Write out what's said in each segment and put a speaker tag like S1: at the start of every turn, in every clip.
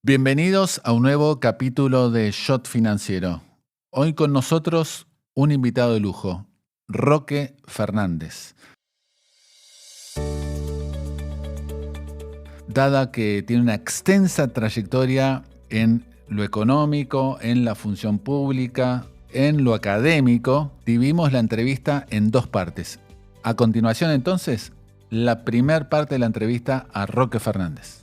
S1: Bienvenidos a un nuevo capítulo de Shot Financiero. Hoy con nosotros un invitado de lujo, Roque Fernández. Dada que tiene una extensa trayectoria en lo económico, en la función pública, en lo académico, dividimos la entrevista en dos partes. A continuación, entonces, la primera parte de la entrevista a Roque Fernández.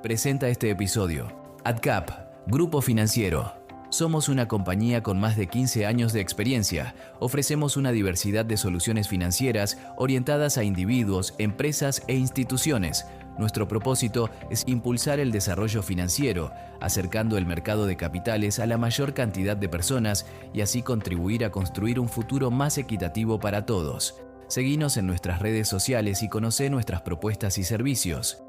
S2: Presenta este episodio AdCap, Grupo Financiero. Somos una compañía con más de 15 años de experiencia. Ofrecemos una diversidad de soluciones financieras orientadas a individuos, empresas e instituciones. Nuestro propósito es impulsar el desarrollo financiero, acercando el mercado de capitales a la mayor cantidad de personas y así contribuir a construir un futuro más equitativo para todos. Seguinos en nuestras redes sociales y conoce nuestras propuestas y servicios.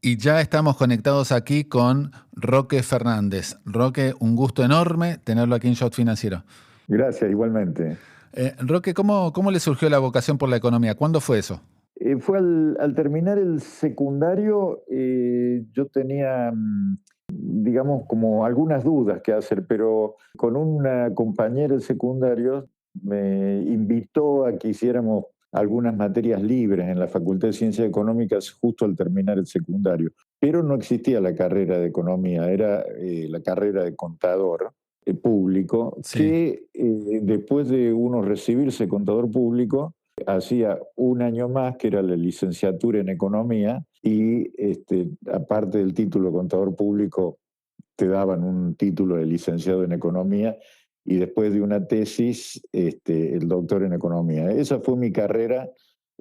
S1: Y ya estamos conectados aquí con Roque Fernández. Roque, un gusto enorme tenerlo aquí en Shot Financiero.
S3: Gracias, igualmente.
S1: Roque, ¿cómo le surgió la vocación por la economía? ¿Cuándo fue eso?
S3: Fue al terminar el secundario, yo tenía, digamos, como algunas dudas que hacer, pero con una compañera del secundario me invitó a que hiciéramos algunas materias libres en la Facultad de Ciencias Económicas justo al terminar el secundario. Pero no existía la carrera de economía, era la carrera de contador público,
S1: Sí.
S3: que después de uno recibirse contador público, hacía un año más, que era la licenciatura en economía, y aparte del título de contador público, te daban un título de licenciado en economía, y después de una tesis, el doctor en economía. Esa fue mi carrera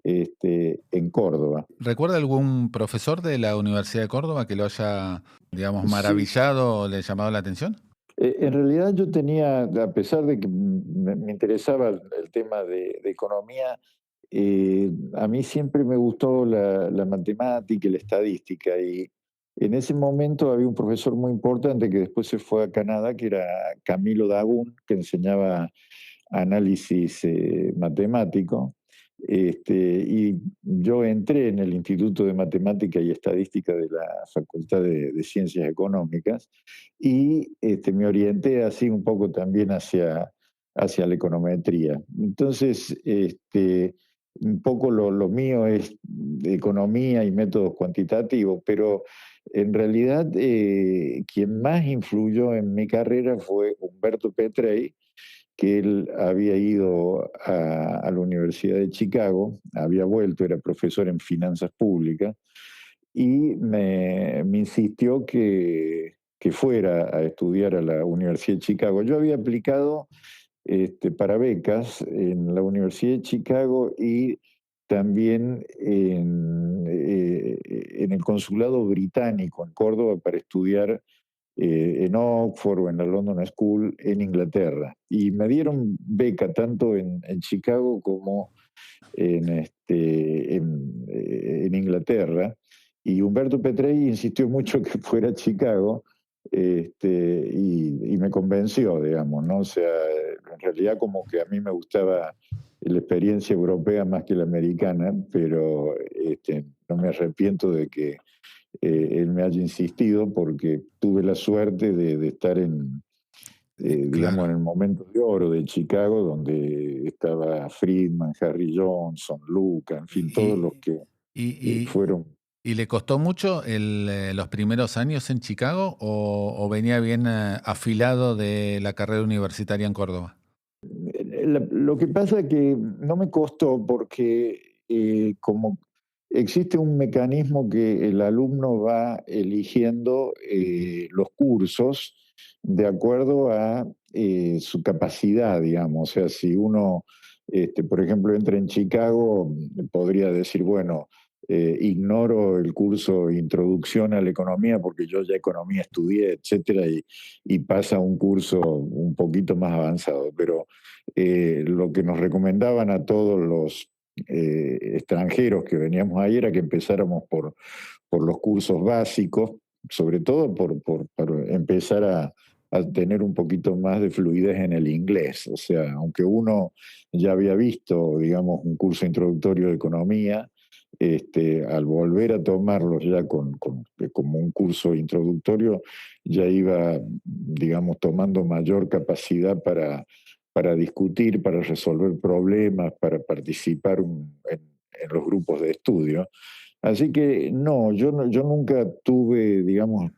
S3: en Córdoba.
S1: ¿Recuerda algún profesor de la Universidad de Córdoba que lo haya, digamos,
S3: Sí.
S1: maravillado o le llamado la atención?
S3: En realidad yo tenía, a pesar de que me interesaba el tema de economía, a mí siempre me gustó la matemática y la estadística, y en ese momento había un profesor muy importante que después se fue a Canadá, que era Camilo Dagún, que enseñaba análisis matemático. Y yo entré en el Instituto de Matemática y Estadística de la Facultad de Ciencias Económicas, y me orienté así un poco también hacia la econometría. Entonces, un poco lo mío es de economía y métodos cuantitativos, pero en realidad quien más influyó en mi carrera fue Humberto Petrey, que él había ido a la Universidad de Chicago, había vuelto, era profesor en finanzas públicas, y me insistió que fuera a estudiar a la Universidad de Chicago. Yo había aplicado para becas en la Universidad de Chicago y también en el Consulado Británico en Córdoba para estudiar en Oxford o en la London School en Inglaterra. Y me dieron beca tanto en Chicago como en Inglaterra. Y Humberto Petrelli insistió mucho que fuera a Chicago, y me convenció, digamos, ¿no? O sea, en realidad como que a mí me gustaba la experiencia europea más que la americana, pero no me arrepiento de que él me haya insistido, porque tuve la suerte de estar digamos, en el momento de oro de Chicago, donde estaba Friedman, Harry Johnson, Luca, en fin, todos los que fueron.
S1: ¿Y le costó mucho los primeros años en Chicago o venía bien afilado de la carrera universitaria en Córdoba?
S3: Lo que pasa es que no me costó porque como existe un mecanismo que el alumno va eligiendo los cursos de acuerdo a su capacidad, digamos. O sea, si uno, por ejemplo, entra en Chicago, podría decir, bueno, ignoro el curso Introducción a la Economía porque yo ya economía estudié, etcétera, y pasa a un curso un poquito más avanzado. Pero lo que nos recomendaban a todos los extranjeros que veníamos ahí era que empezáramos por los cursos básicos, sobre todo por empezar a tener un poquito más de fluidez en el inglés. O sea, aunque uno ya había visto, digamos, un curso introductorio de economía, al volver a tomarlos ya como un curso introductorio, ya iba, digamos, tomando mayor capacidad para discutir, para resolver problemas, para participar en los grupos de estudio. Así que no, yo nunca tuve, digamos,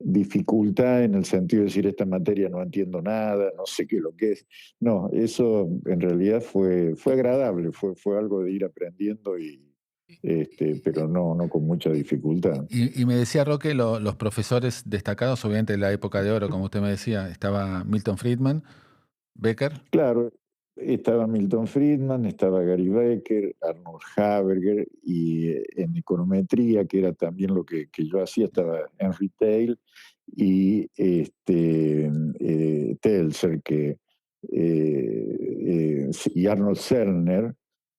S3: dificultad en el sentido de decir esta materia no entiendo nada, no sé qué es lo que es. No, eso en realidad fue agradable, fue algo de ir aprendiendo pero no con mucha dificultad.
S1: Y me decía Roque, los profesores destacados, obviamente de la época de oro, como usted me decía, estaba Milton Friedman, Becker.
S3: Claro, estaba Milton Friedman, estaba Gary Becker, Arnold Haberger, y en econometría, que era también lo que yo hacía, estaba Henry Tail y Telser, y Arnold Zellner,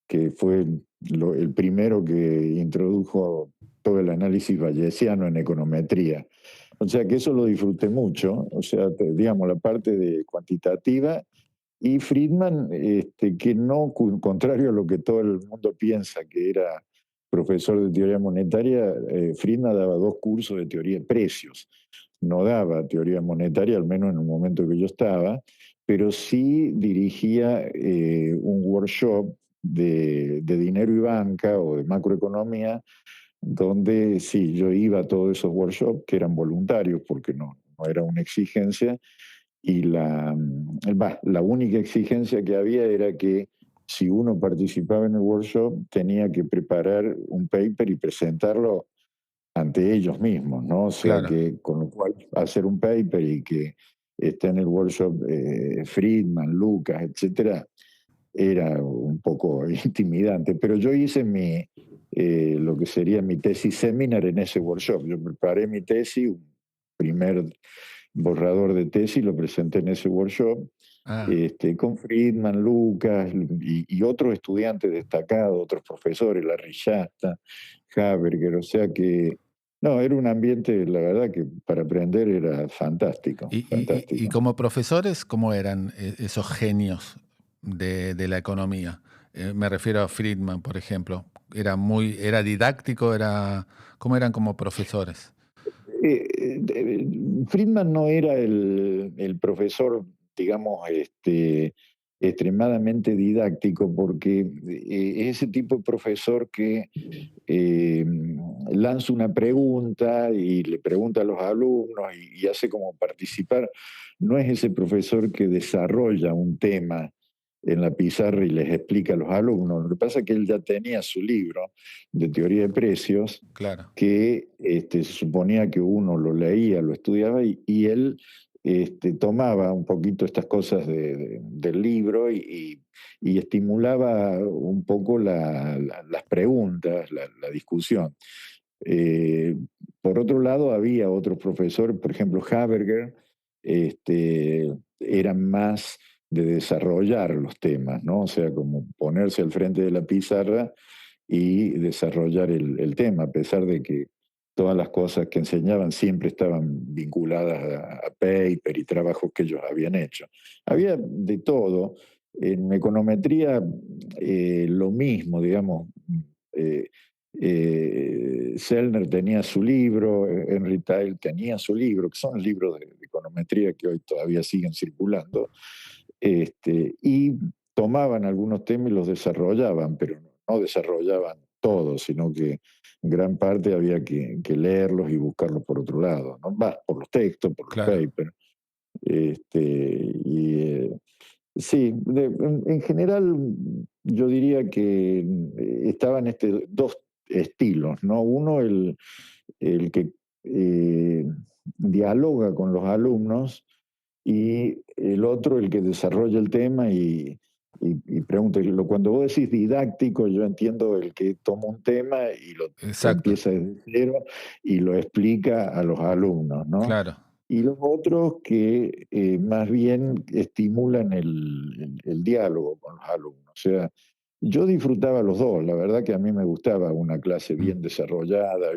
S3: que fue el primero que introdujo todo el análisis bayesiano en econometría. O sea que eso lo disfruté mucho, o sea, digamos, la parte de cuantitativa. Y Friedman, que no, contrario a lo que todo el mundo piensa, que era profesor de teoría monetaria, Friedman daba 2 cursos de teoría de precios. No daba teoría monetaria, al menos en el momento que yo estaba, pero sí dirigía un workshop de dinero y banca o de macroeconomía, donde sí, yo iba a todos esos workshops que eran voluntarios porque no era una exigencia, y la única exigencia que había era que si uno participaba en el workshop tenía que preparar un paper y presentarlo ante ellos mismos, ¿no? O sea
S1: Claro.
S3: que con lo cual hacer un paper y que esté en el workshop Friedman, Lucas, etcétera, era un poco intimidante. Pero yo hice lo que sería mi tesis seminar en ese workshop. Yo preparé mi tesis, un primer borrador de tesis, lo presenté en ese workshop,
S1: Ah,
S3: con Friedman, Lucas y otros estudiantes destacados, otros profesores, Larry Shasta, Haberger, o sea que, no, era un ambiente, la verdad que para aprender era fantástico,
S1: y
S3: fantástico.
S1: como profesores, ¿cómo eran esos genios de la economía? Me refiero a Friedman, por ejemplo. Era didáctico, ¿cómo eran como profesores?
S3: Friedman no era el profesor, digamos, extremadamente didáctico, porque es ese tipo de profesor que eh, lanza una pregunta y le pregunta a los alumnos y hace como participar. No es ese profesor que desarrolla un tema en la pizarra y les explica a los alumnos. Lo que pasa es que él ya tenía su libro de teoría de precios,
S1: Claro,
S3: que se suponía que uno lo leía, lo estudiaba y él tomaba un poquito estas cosas del libro y estimulaba un poco las preguntas, la discusión. Eh, por otro lado, había otros profesores, por ejemplo, Haberger, eran más de desarrollar los temas, ¿no? O sea, como ponerse al frente de la pizarra y desarrollar el tema, a pesar de que todas las cosas que enseñaban siempre estaban vinculadas a paper y trabajos que ellos habían hecho. Había de todo. En econometría, lo mismo, digamos. Eh, Sellner tenía su libro, Henry Tail tenía su libro, que son libros de econometría que hoy todavía siguen circulando, y tomaban algunos temas y los desarrollaban, pero no desarrollaban todos, sino que en gran parte había que leerlos y buscarlos por otro lado, ¿no? Por los textos, por los
S1: claro.
S3: papers. Y sí, en general yo diría que estaban dos estilos, ¿no? Uno, el que dialoga con los alumnos, y el otro, el que desarrolla el tema y pregunta. Cuando vos decís didáctico, yo entiendo el que toma un tema y lo
S1: Exacto,
S3: empieza desde cero y lo explica a los alumnos, ¿no?
S1: claro.
S3: Y los otros que más bien estimulan el diálogo con los alumnos. O sea, yo disfrutaba los dos, la verdad que a mí me gustaba una clase
S1: Mm.
S3: bien desarrollada,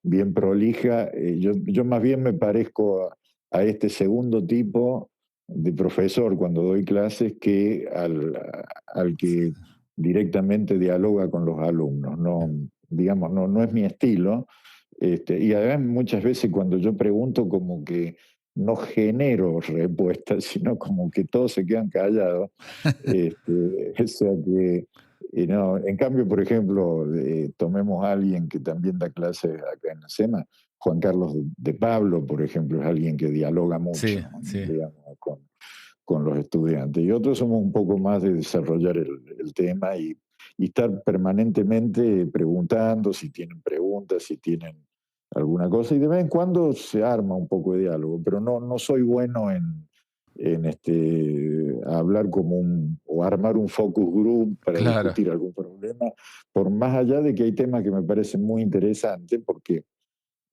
S3: bien prolija. Yo más bien me parezco a este segundo tipo de profesor cuando doy clases que al que directamente dialoga con los alumnos. No, digamos, no es mi estilo. Y además muchas veces cuando yo pregunto como que no genero respuestas, sino como que todos se quedan callados. O sea que, no, en cambio, por ejemplo, tomemos a alguien que también da clases acá en la SEMA, Juan Carlos de Pablo, por ejemplo, es alguien que dialoga mucho,
S1: Sí, sí.
S3: digamos, con los estudiantes. Y otros somos un poco más de desarrollar el tema y estar permanentemente preguntando si tienen preguntas, si tienen alguna cosa. Y de vez en cuando se arma un poco de diálogo, pero no soy bueno en hablar como o armar un focus group para
S1: Claro,
S3: discutir algún problema, por más allá de que hay temas que me parecen muy interesantes, porque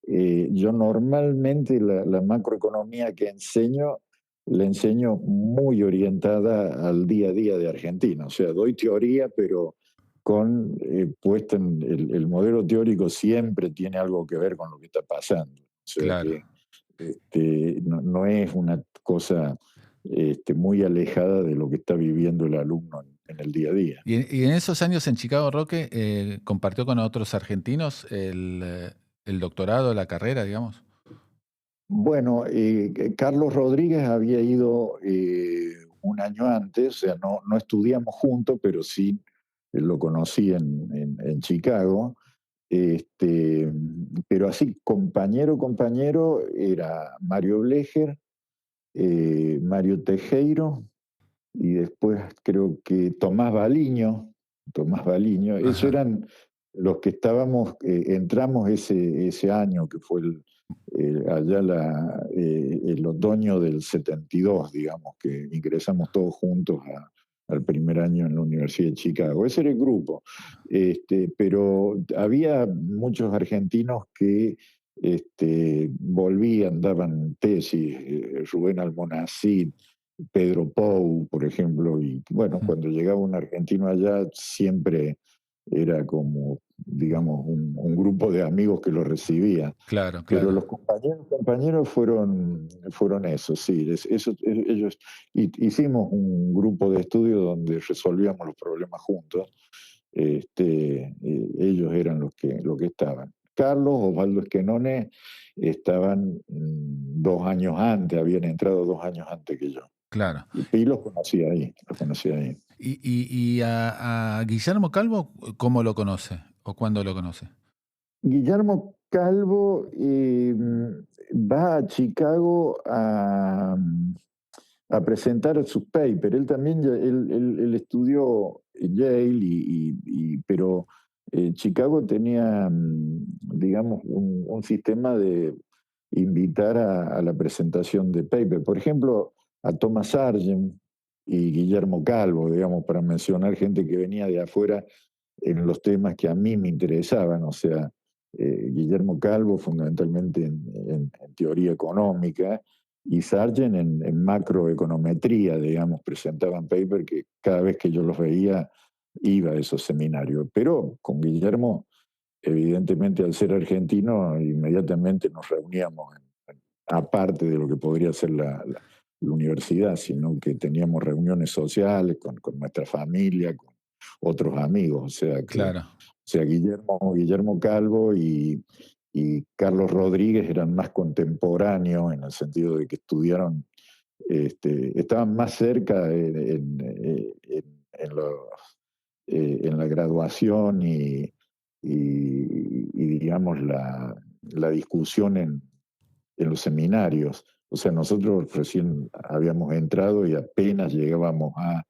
S3: yo normalmente la macroeconomía que enseño, la enseño muy orientada al día a día de Argentina. O sea, doy teoría, pero con puesta en el modelo teórico siempre tiene algo que ver con lo que está pasando. O sea
S1: claro.
S3: que no es una cosa muy alejada de lo que está viviendo el alumno en el día a día.
S1: Y en esos años en Chicago, Roque, ¿compartió con otros argentinos el doctorado, la carrera, digamos?
S3: Bueno, Carlos Rodríguez había ido un año antes, o sea, no estudiamos juntos, pero sí lo conocí en Chicago. Este, pero así, compañero, era Mario Blecher, Mario Tejero, y después creo que Tomás Baliño, esos
S1: Ajá.
S3: eran los que estábamos, entramos ese año, que fue allá el otoño del 72, digamos, que ingresamos todos juntos al primer año en la Universidad de Chicago. Ese era el grupo. Pero había muchos argentinos que volvían, daban tesis, Rubén Almonacid, Pedro Pou, por ejemplo, y bueno,
S1: Mm.
S3: cuando llegaba un argentino allá siempre era como, digamos, un grupo de amigos que lo recibía.
S1: Claro,
S3: Pero
S1: claro,
S3: los compañeros fueron esos, sí, ellos hicimos un grupo de estudio donde resolvíamos los problemas juntos. Ellos eran los que estaban. Carlos, Osvaldo Esquenone estaban 2 años antes, habían entrado 2 años antes que yo.
S1: claro.
S3: Y los conocí ahí.
S1: Y a Guillermo Calvo, ¿cómo lo conoce? ¿O cuándo lo conoce?
S3: Guillermo Calvo va a Chicago a presentar sus papers. Él también él estudió en Yale, pero Chicago tenía, digamos, un sistema de invitar a la presentación de papers. Por ejemplo, a Thomas Sargent y Guillermo Calvo, digamos, para mencionar gente que venía de afuera en los temas que a mí me interesaban, o sea, Guillermo Calvo fundamentalmente en teoría económica y Sargent en macroeconometría, digamos, presentaban paper que cada vez que yo los veía iba a esos seminarios. Pero con Guillermo, evidentemente al ser argentino, inmediatamente nos reuníamos, aparte de lo que podría ser la universidad, sino que teníamos reuniones sociales con nuestra familia, con otros amigos,
S1: Claro,
S3: o sea, Guillermo Calvo y Carlos Rodríguez eran más contemporáneos en el sentido de que estudiaron, estaban más cerca en la graduación digamos, la discusión en los seminarios. O sea, nosotros recién habíamos entrado y apenas llegábamos a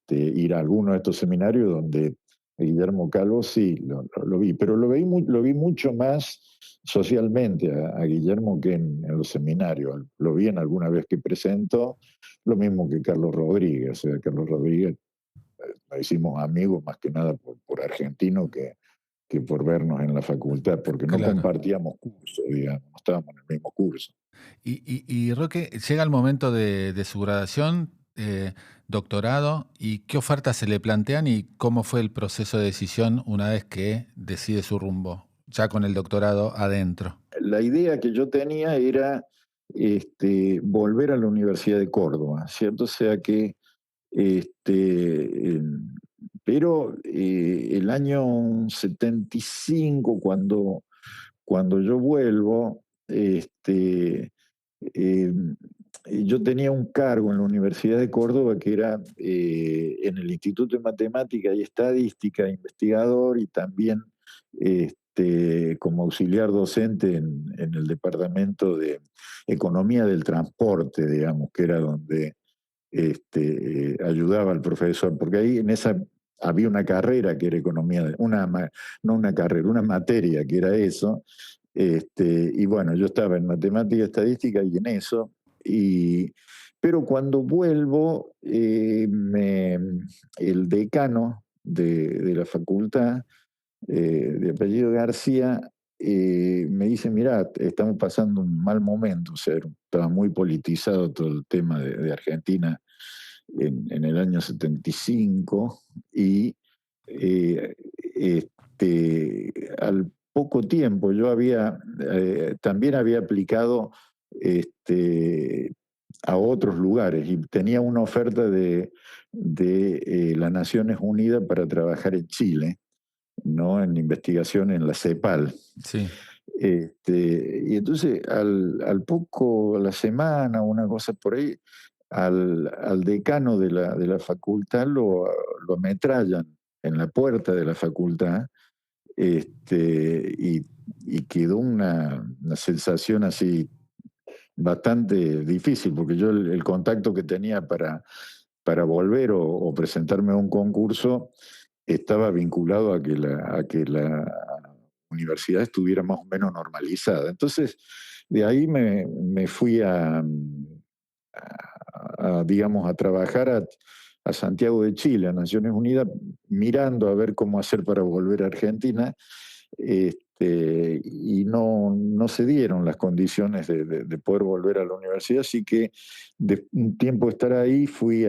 S3: ir a alguno de estos seminarios donde Guillermo Calvo sí lo vi, pero lo vi mucho más socialmente a Guillermo que en los seminarios. Lo vi en alguna vez que presentó, lo mismo que Carlos Rodríguez. O sea, Carlos Rodríguez nos hicimos amigos más que nada por argentino que por vernos en la facultad, porque no
S1: claro.
S3: compartíamos curso, digamos, no estábamos en el mismo curso.
S1: Y Roque, llega el momento de su graduación, doctorado, ¿y qué ofertas se le plantean y cómo fue el proceso de decisión una vez que decide su rumbo, ya con el doctorado adentro?
S3: La idea que yo tenía era volver a la Universidad de Córdoba, ¿cierto? O sea que, este, pero el año 75, cuando yo vuelvo, eh, yo tenía un cargo en la Universidad de Córdoba que era en el Instituto de Matemática y Estadística, investigador y también como auxiliar docente en el Departamento de Economía del Transporte, digamos, que era donde ayudaba al profesor, porque ahí en esa había una carrera que era economía, no una carrera, una materia que era eso. Y bueno, yo estaba en matemática, estadística y en eso. Y, pero cuando vuelvo, el decano de la facultad, de apellido García, me dice, mira, estamos pasando un mal momento, o sea, estaba muy politizado todo el tema de Argentina en el año 75 y al poco tiempo yo también había aplicado este, a otros lugares y tenía una oferta de las Naciones Unidas para trabajar en Chile, ¿no? En investigación en la CEPAL.
S1: Sí.
S3: Y entonces al poco, a la semana, una cosa por ahí, al decano de la facultad lo ametrallan en la puerta de la facultad, y, y quedó una sensación así bastante difícil, porque yo el contacto que tenía para volver o presentarme a un concurso estaba vinculado a que la universidad estuviera más o menos normalizada. Entonces, de ahí me fui digamos, a trabajar a Santiago de Chile, a Naciones Unidas, mirando a ver cómo hacer para volver a Argentina, y no se dieron las condiciones de poder volver a la universidad, así que de un tiempo estar ahí fui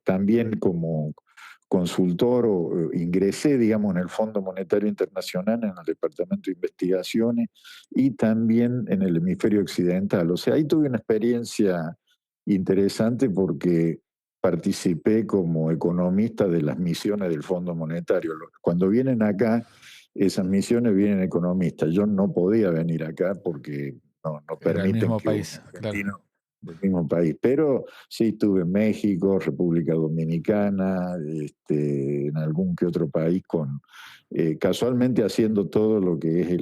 S3: también como consultor o ingresé, digamos, en el Fondo Monetario Internacional, en el Departamento de Investigaciones y también en el hemisferio occidental. O sea, ahí tuve una experiencia interesante porque participé como economista de las misiones del Fondo Monetario. Cuando vienen acá, esas misiones vienen economistas. Yo no podía venir acá porque no
S1: Era el
S3: permiten
S1: mismo
S3: que un
S1: país, claro.
S3: argentino del mismo país, pero sí estuve en México, República Dominicana, en algún que otro país casualmente haciendo todo lo que es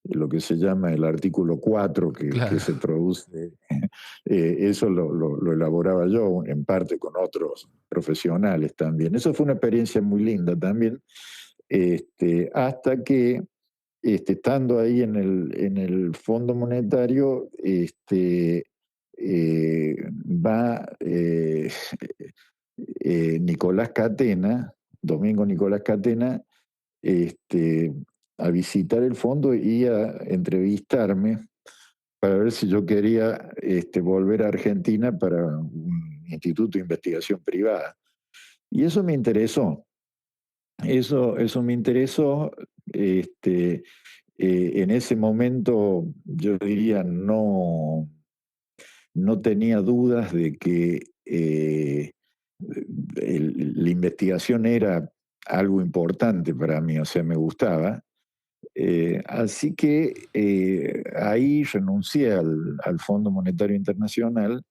S3: lo que se llama el artículo 4 que
S1: Claro.
S3: se produce. Eso lo elaboraba yo en parte con otros profesionales también. Eso fue una experiencia muy linda también, hasta que estando ahí en el Fondo Monetario, va Nicolás Catena, Domingo Nicolás Catena, este, a visitar el fondo y a entrevistarme para ver si yo quería volver a Argentina para un instituto de investigación privada. Y eso me interesó. Eso me interesó. En ese momento yo diría no tenía dudas de que la investigación era algo importante para mí, o sea, me gustaba. Así que ahí renuncié al Fondo Monetario Internacional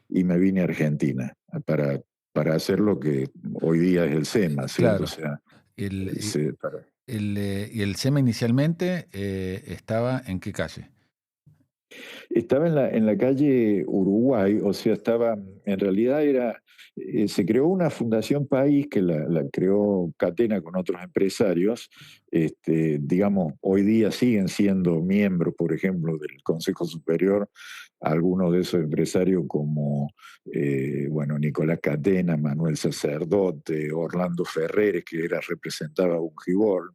S3: y me vine a Argentina para hacer lo que hoy día es el SEMA, ¿cierto? O
S1: Claro.
S3: sea,
S1: El, y,
S3: para
S1: y el SEMA inicialmente estaba en qué calle?
S3: estaba en la calle Uruguay, o sea, en realidad se creó una fundación país que la creó Catena con otros empresarios, digamos, hoy día siguen siendo miembros, por ejemplo, del Consejo Superior, algunos de esos empresarios como, bueno, Nicolás Catena, Manuel Sacerdote, Orlando Ferreres, que representaba a Ungibor,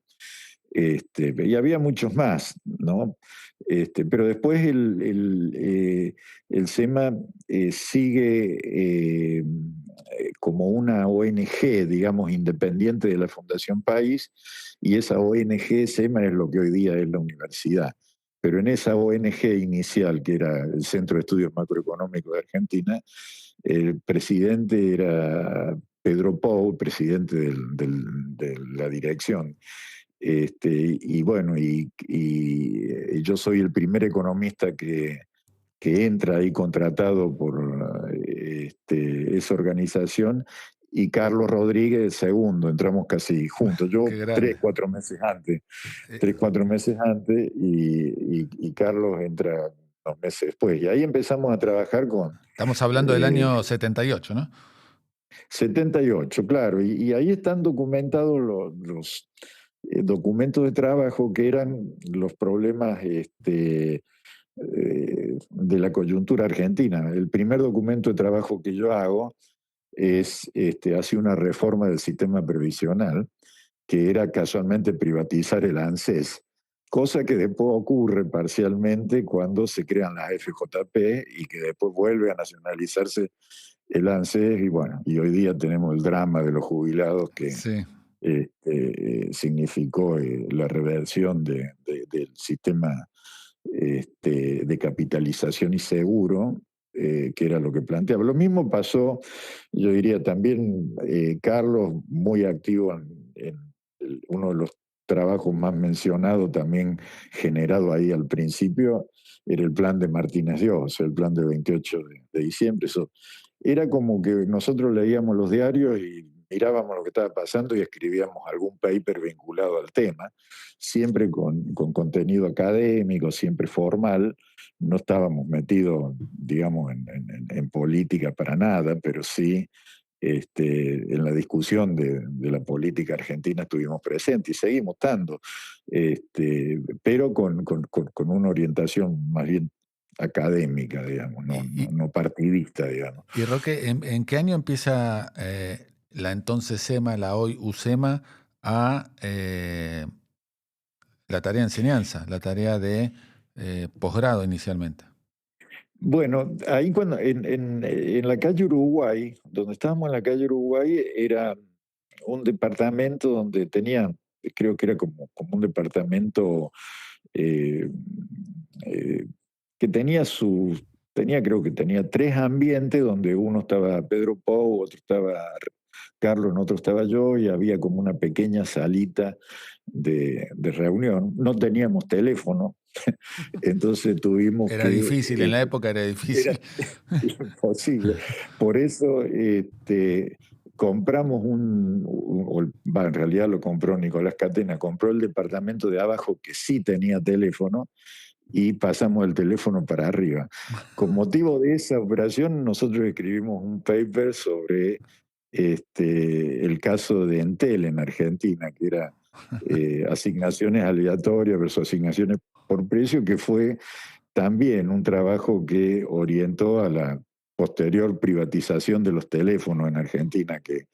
S3: y había muchos más, ¿no? Pero después el SEMA sigue como una ONG, digamos, independiente de la Fundación País, y esa ONG SEMA es lo que hoy día es la universidad. pero en esa ONG inicial, que era el Centro de Estudios Macroeconómicos de Argentina, el presidente era Pedro Pou, presidente de la dirección. Y bueno, y yo soy el primer economista que entra ahí contratado por esa organización, y Carlos Rodríguez segundo, entramos casi juntos, yo
S1: Qué grande.
S3: 3, 4 meses antes, y Carlos entra 2 meses después. Y ahí empezamos a trabajar con
S1: Estamos hablando del
S3: eh,
S1: año 78, ¿no?
S3: 78, claro, y ahí están documentados los documentos de trabajo, que eran los problemas de la coyuntura argentina. El primer documento de trabajo que yo hago hace una reforma del sistema previsional, que era casualmente privatizar el ANSES, cosa que después ocurre parcialmente cuando se crean las FJP y que después vuelve a nacionalizarse el ANSES, y bueno, y hoy día tenemos el drama de los jubilados que
S1: Sí.
S3: significó la reversión del sistema de capitalización y seguro, que era lo que planteaba. Lo mismo pasó, yo diría también, Carlos, muy activo en uno de los trabajos más mencionados, también generado ahí al principio, era el plan de Martínez Dios, el plan de 28 de diciembre. Eso era como que nosotros leíamos los diarios y mirábamos lo que estaba pasando y escribíamos algún paper vinculado al tema, siempre con contenido académico, siempre formal. No estábamos metidos, digamos, en política para nada, pero sí en la discusión de la política argentina estuvimos presentes y seguimos estando, pero con una orientación más bien académica, digamos, no,
S1: Y,
S3: no, no partidista, digamos.
S1: y Roque, ¿en qué año empieza la entonces SEMA, la hoy USEMA, a la tarea de enseñanza, la tarea de posgrado inicialmente?
S3: Bueno, ahí cuando en la calle Uruguay, donde estábamos en la calle Uruguay, era un departamento donde tenía, creo que era como un departamento eh, eh, que creo que tenía 3 ambientes, donde uno estaba Pedro Pou, otro estaba Carlos, en otro estaba yo, y había como una pequeña salita de reunión. No teníamos teléfono, entonces tuvimos
S1: Era
S3: que
S1: difícil, en la época era
S3: era
S1: difícil.
S3: imposible. Por eso compramos en realidad lo compró Nicolás Catena, compró el departamento de abajo que sí tenía teléfono, y pasamos el teléfono para arriba. Con motivo de esa operación, nosotros escribimos un paper sobre el caso de Entel en Argentina, que era asignaciones aleatorias versus asignaciones por precio, que fue también un trabajo que orientó a la posterior privatización de los teléfonos en Argentina, que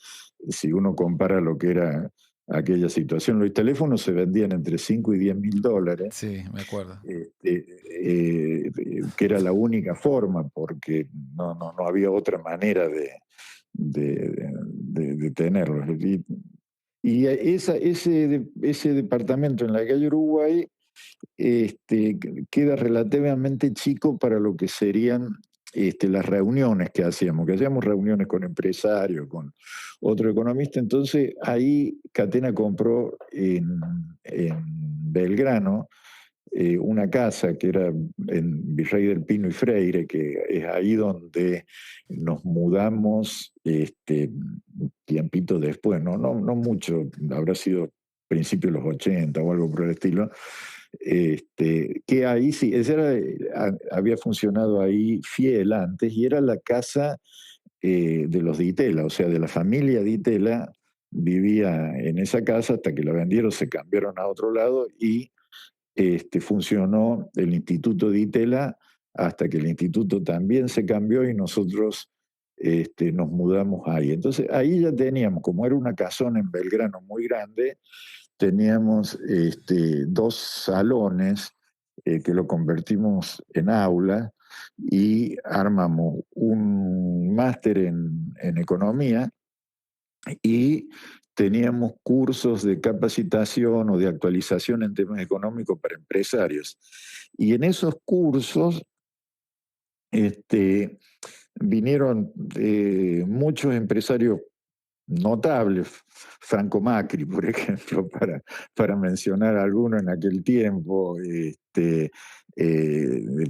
S3: si uno compara lo que era aquella situación, los teléfonos se vendían entre 5 y 10 mil dólares,
S1: Sí, me acuerdo.
S3: que era la única forma, porque no había otra manera de tenerlos. Y ese departamento en la calle Uruguay queda relativamente chico para lo que serían las reuniones que hacíamos reuniones con empresarios, con otro economista. Entonces ahí Catena compró en Belgrano una casa que era en Virrey del Pino y Freire, que es ahí donde nos mudamos tiempito después, no mucho, habrá sido principios de los 80 o algo por el estilo. Que ahí sí, había funcionado ahí Fiel antes, y era la casa de los Di Itela, o sea, de la familia Di Itela vivía en esa casa hasta que la vendieron, se cambiaron a otro lado, y funcionó el Instituto Di Itela hasta que el instituto también se cambió y nosotros nos mudamos ahí. Entonces ahí ya teníamos, como era una casona en Belgrano muy grande, teníamos 2 salones que lo convertimos en aula, y armamos un máster en economía, y teníamos cursos de capacitación o de actualización en temas económicos para empresarios. Y en esos cursos este, vinieron muchos empresarios notables, Franco Macri, por ejemplo, para mencionar alguno en aquel tiempo, el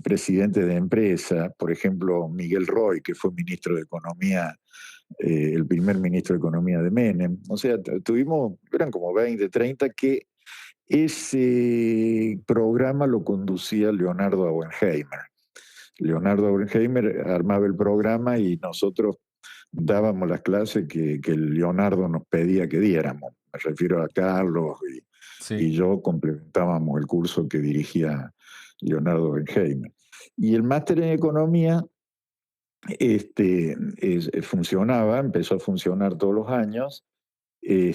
S3: presidente de empresa, por ejemplo, Miguel Roy, que fue ministro de Economía, el primer ministro de Economía de Menem. O sea, eran como 20, 30, que ese programa lo conducía Leonardo Auenheimer. Leonardo Auenheimer armaba el programa y nosotros dábamos las clases que Leonardo nos pedía que diéramos. Me refiero a Carlos y yo complementábamos el curso que dirigía Leonardo Auenheimer. Y el máster en economía funcionaba, empezó a funcionar todos los años, y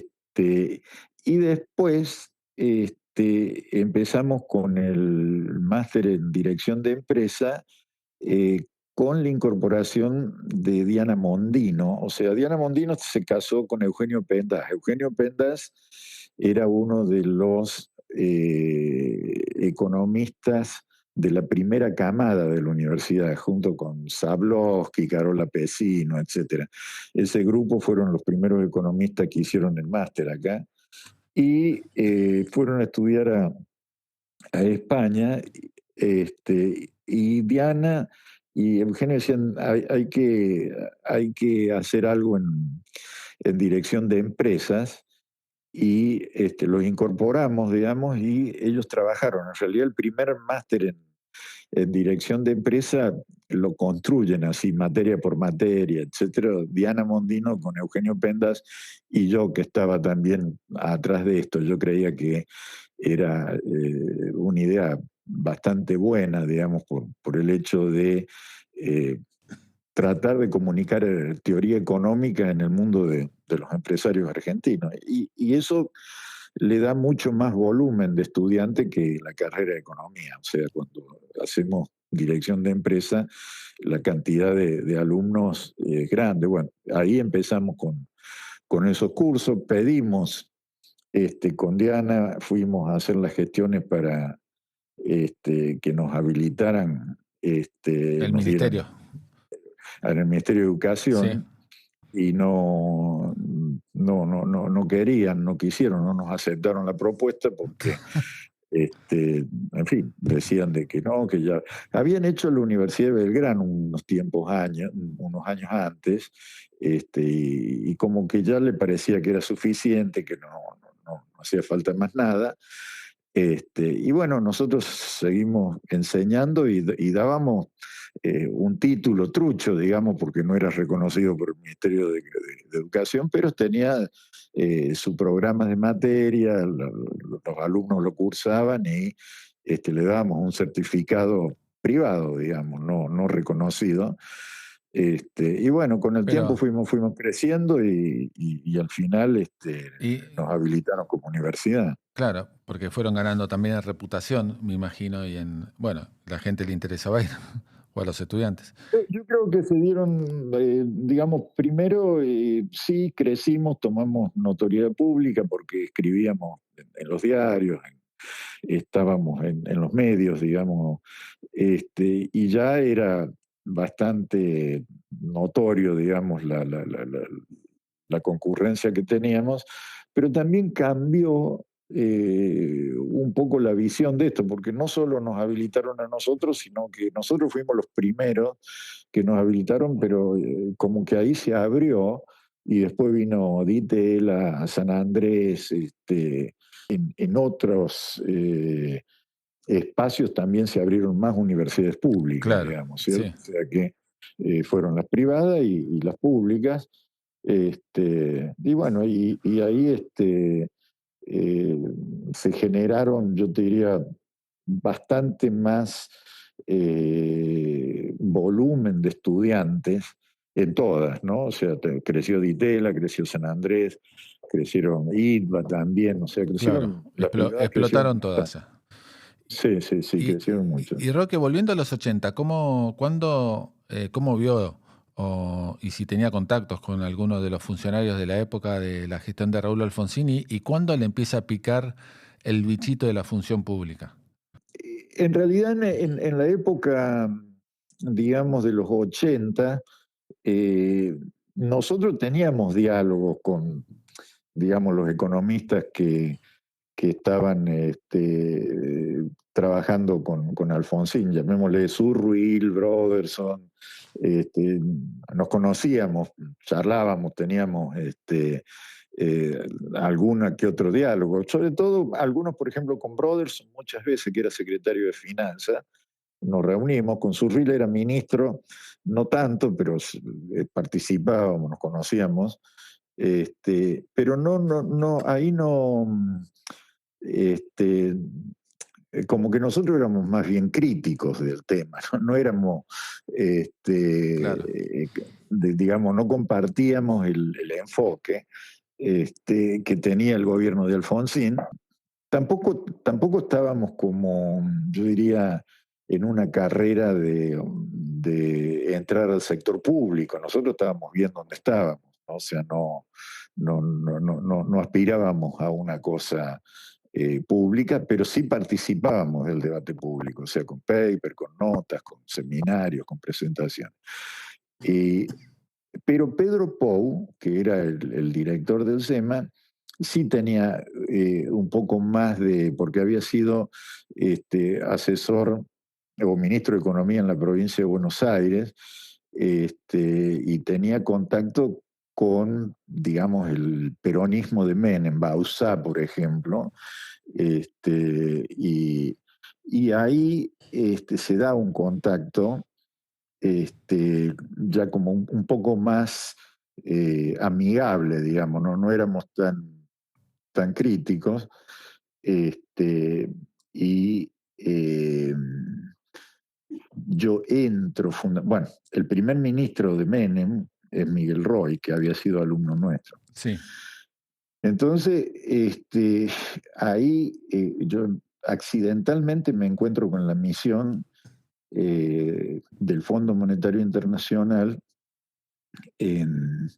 S3: después empezamos con el máster en dirección de empresa, con la incorporación de Diana Mondino. O sea, Diana Mondino se casó con Eugenio Pendas. Eugenio Pendas era uno de los economistas de la primera camada de la universidad, junto con Zablowski, Carola Pesino, etc. Ese grupo fueron los primeros economistas que hicieron el máster acá y fueron a estudiar a España, y Diana y Eugenio decían, hay que hacer algo en dirección de empresas, y los incorporamos, digamos, y ellos trabajaron. En realidad el primer máster en dirección de empresa lo construyen así, materia por materia, etcétera. Diana Mondino con Eugenio Pendas y yo, que estaba también atrás de esto. Yo creía que era una idea bastante buena, digamos, por el hecho de tratar de comunicar teoría económica en el mundo de los empresarios argentinos. Y eso le da mucho más volumen de estudiante que la carrera de economía. O sea, cuando hacemos dirección de empresa, la cantidad de alumnos es grande. Bueno, ahí empezamos con esos cursos, pedimos, con Diana fuimos a hacer las gestiones para que nos habilitaran,
S1: el
S3: nos
S1: ministerio.
S3: dieran en el Ministerio de Educación, y no querían, no quisieron, no nos aceptaron la propuesta porque, en fin, decían de que no, que ya habían hecho la Universidad de Belgrano unos años antes, y como que ya le parecía que era suficiente, que no hacía falta más nada. Y bueno, nosotros seguimos enseñando y dábamos un título trucho, digamos, porque no era reconocido por el Ministerio de Educación, pero tenía su programa de materia, los alumnos lo cursaban y le dábamos un certificado privado, digamos, no reconocido. Y bueno, con el tiempo fuimos creciendo y al final nos habilitaron como universidad.
S1: Claro, porque fueron ganando también reputación, me imagino, y bueno, la gente le interesaba ir, o a los estudiantes.
S3: Yo creo que se dieron, digamos, primero sí crecimos, tomamos notoriedad pública porque escribíamos en los diarios, estábamos en los medios, digamos, y ya era bastante notorio, digamos, la concurrencia que teníamos, pero también cambió un poco la visión de esto, porque no solo nos habilitaron a nosotros, sino que nosotros fuimos los primeros que nos habilitaron, pero como que ahí se abrió, y después vino Ditela, San Andrés, en otros espacios también se abrieron más universidades públicas,
S1: claro,
S3: digamos, ¿cierto? Sí. O sea que fueron las privadas y las públicas. Y bueno, y ahí se generaron, yo te diría, bastante más volumen de estudiantes en todas, ¿no? O sea, creció Ditela, creció San Andrés, crecieron ITBA también, o sea, crecieron.
S1: Claro, explotaron todas.
S3: Sí, crecieron mucho.
S1: Y Roque, volviendo a los 80, ¿cómo vio y si tenía contactos con alguno de los funcionarios de la época de la gestión de Raúl Alfonsín, y cuándo le empieza a picar el bichito de la función pública.
S3: En realidad, en la época, digamos, de los 80, eh, nosotros teníamos diálogos con, digamos, los economistas que estaban trabajando con Alfonsín, llamémosle Zurruil, Broderson, nos conocíamos, charlábamos, teníamos alguna que otro diálogo, sobre todo algunos, por ejemplo, con Broderson, muchas veces, que era secretario de Finanzas, nos reunimos, con Zurril era ministro, no tanto, pero participábamos, nos conocíamos, pero no, ahí no, este, como que nosotros éramos más bien críticos del tema, no éramos,
S1: Claro.
S3: digamos, no compartíamos el enfoque que tenía el gobierno de Alfonsín. Tampoco estábamos como, yo diría, en una carrera de entrar al sector público. Nosotros estábamos bien donde estábamos, ¿no? O sea, no aspirábamos a una cosa pública, pero sí participábamos del debate público, o sea, con paper, con notas, con seminarios, con presentaciones. Pero Pedro Pou, que era el director del SEMA, sí tenía un poco más porque había sido asesor o ministro de Economía en la provincia de Buenos Aires, y tenía contacto con, digamos, el peronismo de Menem, Bauzá, por ejemplo, y ahí se da un contacto ya como un poco más amigable, digamos, no éramos tan críticos. Este, y yo entro, bueno, el primer ministro de Menem es Miguel Roy, que había sido alumno nuestro.
S1: Sí.
S3: Entonces, ahí yo accidentalmente me encuentro con la misión del Fondo Monetario Internacional en,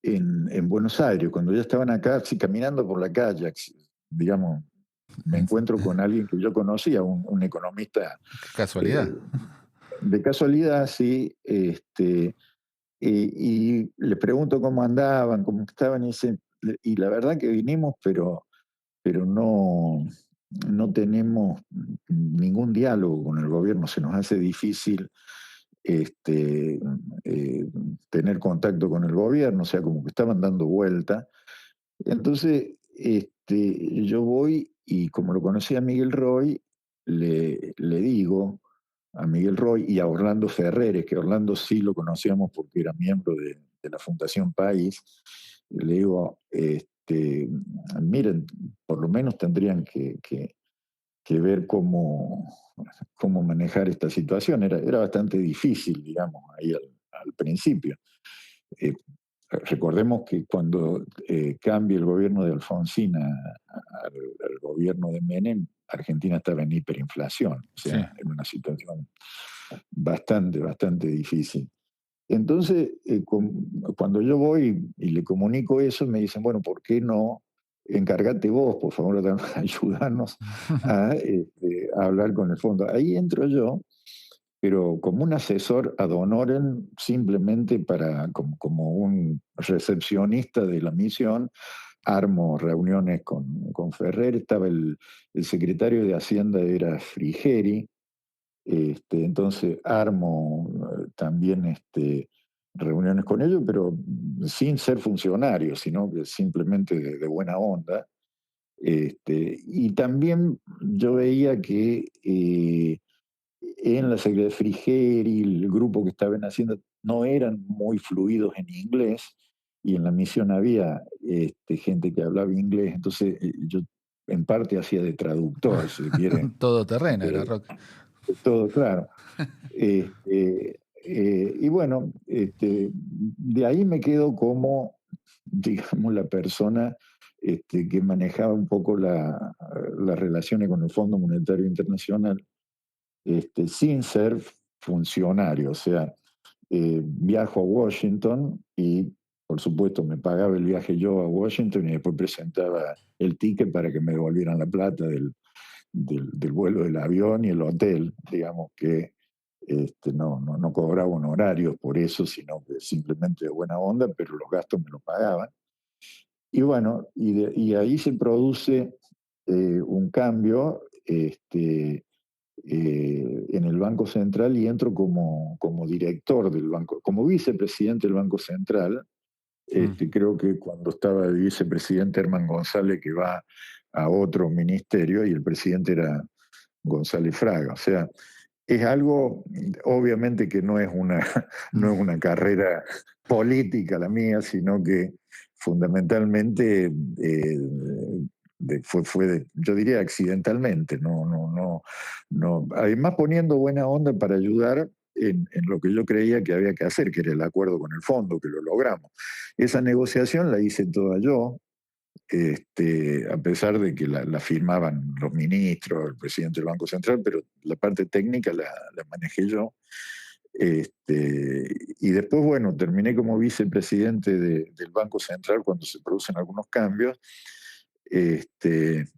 S3: en Buenos Aires. Cuando ya estaban acá, así, caminando por la calle, digamos, me encuentro con alguien que yo conocía, un economista
S1: Qué casualidad.
S3: de casualidad, sí, y le pregunto cómo andaban, cómo estaban, y la verdad que vinimos, pero no tenemos ningún diálogo con el gobierno, se nos hace difícil tener contacto con el gobierno, o sea, como que estaban dando vuelta. Entonces, yo voy y como lo conocía a Miguel Roy, le digo a Miguel Roy y a Orlando Ferreres, que Orlando sí lo conocíamos porque era miembro de la Fundación País, le digo, miren, por lo menos tendrían que ver cómo manejar esta situación. Era bastante difícil, digamos, ahí al principio. Eh, Recordemos que cuando cambia el gobierno de Alfonsín al gobierno de Menem, Argentina estaba en hiperinflación, o
S1: Sí.
S3: sea, en una situación bastante difícil. Entonces, cuando yo voy y le comunico eso, me dicen, bueno, ¿por qué no encárgate vos, por favor, de ayudarnos a hablar con el fondo? Ahí entro yo, pero como un asesor ad honorem, simplemente como un recepcionista de la misión, armo reuniones con Ferrer, estaba el secretario de Hacienda, era Frigeri, entonces armo también reuniones con ellos, pero sin ser funcionarios, sino que simplemente de buena onda. Y también yo veía que en la Secretaría de Frigeri, el grupo que estaba en Hacienda, no eran muy fluidos en inglés, y en la misión había gente que hablaba inglés, entonces yo en parte hacía de traductor, si se quiere,
S1: Todo terreno era
S3: de,
S1: Rock.
S3: de todo, claro. Y bueno, de ahí me quedo como, digamos, la persona que manejaba un poco las relaciones con el Fondo Monetario Internacional, sin ser funcionario. O sea, viajo a Washington y, por supuesto, me pagaba el viaje yo a Washington y después presentaba el ticket para que me devolvieran la plata del vuelo del avión y el hotel. Digamos que no cobraba honorarios por eso, sino que simplemente de buena onda, pero los gastos me los pagaban. Y bueno, y ahí se produce un cambio en el Banco Central y entro como director del banco, como vicepresidente del Banco Central.
S1: Mm.
S3: Creo que cuando estaba el vicepresidente Herman González, que va a otro ministerio, y el presidente era González Fraga. O sea, es algo, obviamente que no es una, no es una carrera política la mía, sino que fundamentalmente yo diría accidentalmente, no, además poniendo buena onda para ayudar en lo que yo creía que había que hacer, que era el acuerdo con el fondo, que lo logramos. Esa negociación la hice toda yo, a pesar de que la firmaban los ministros, el presidente del Banco Central, pero la parte técnica la manejé yo. Y después, bueno, terminé como vicepresidente del Banco Central cuando se producen algunos cambios. Y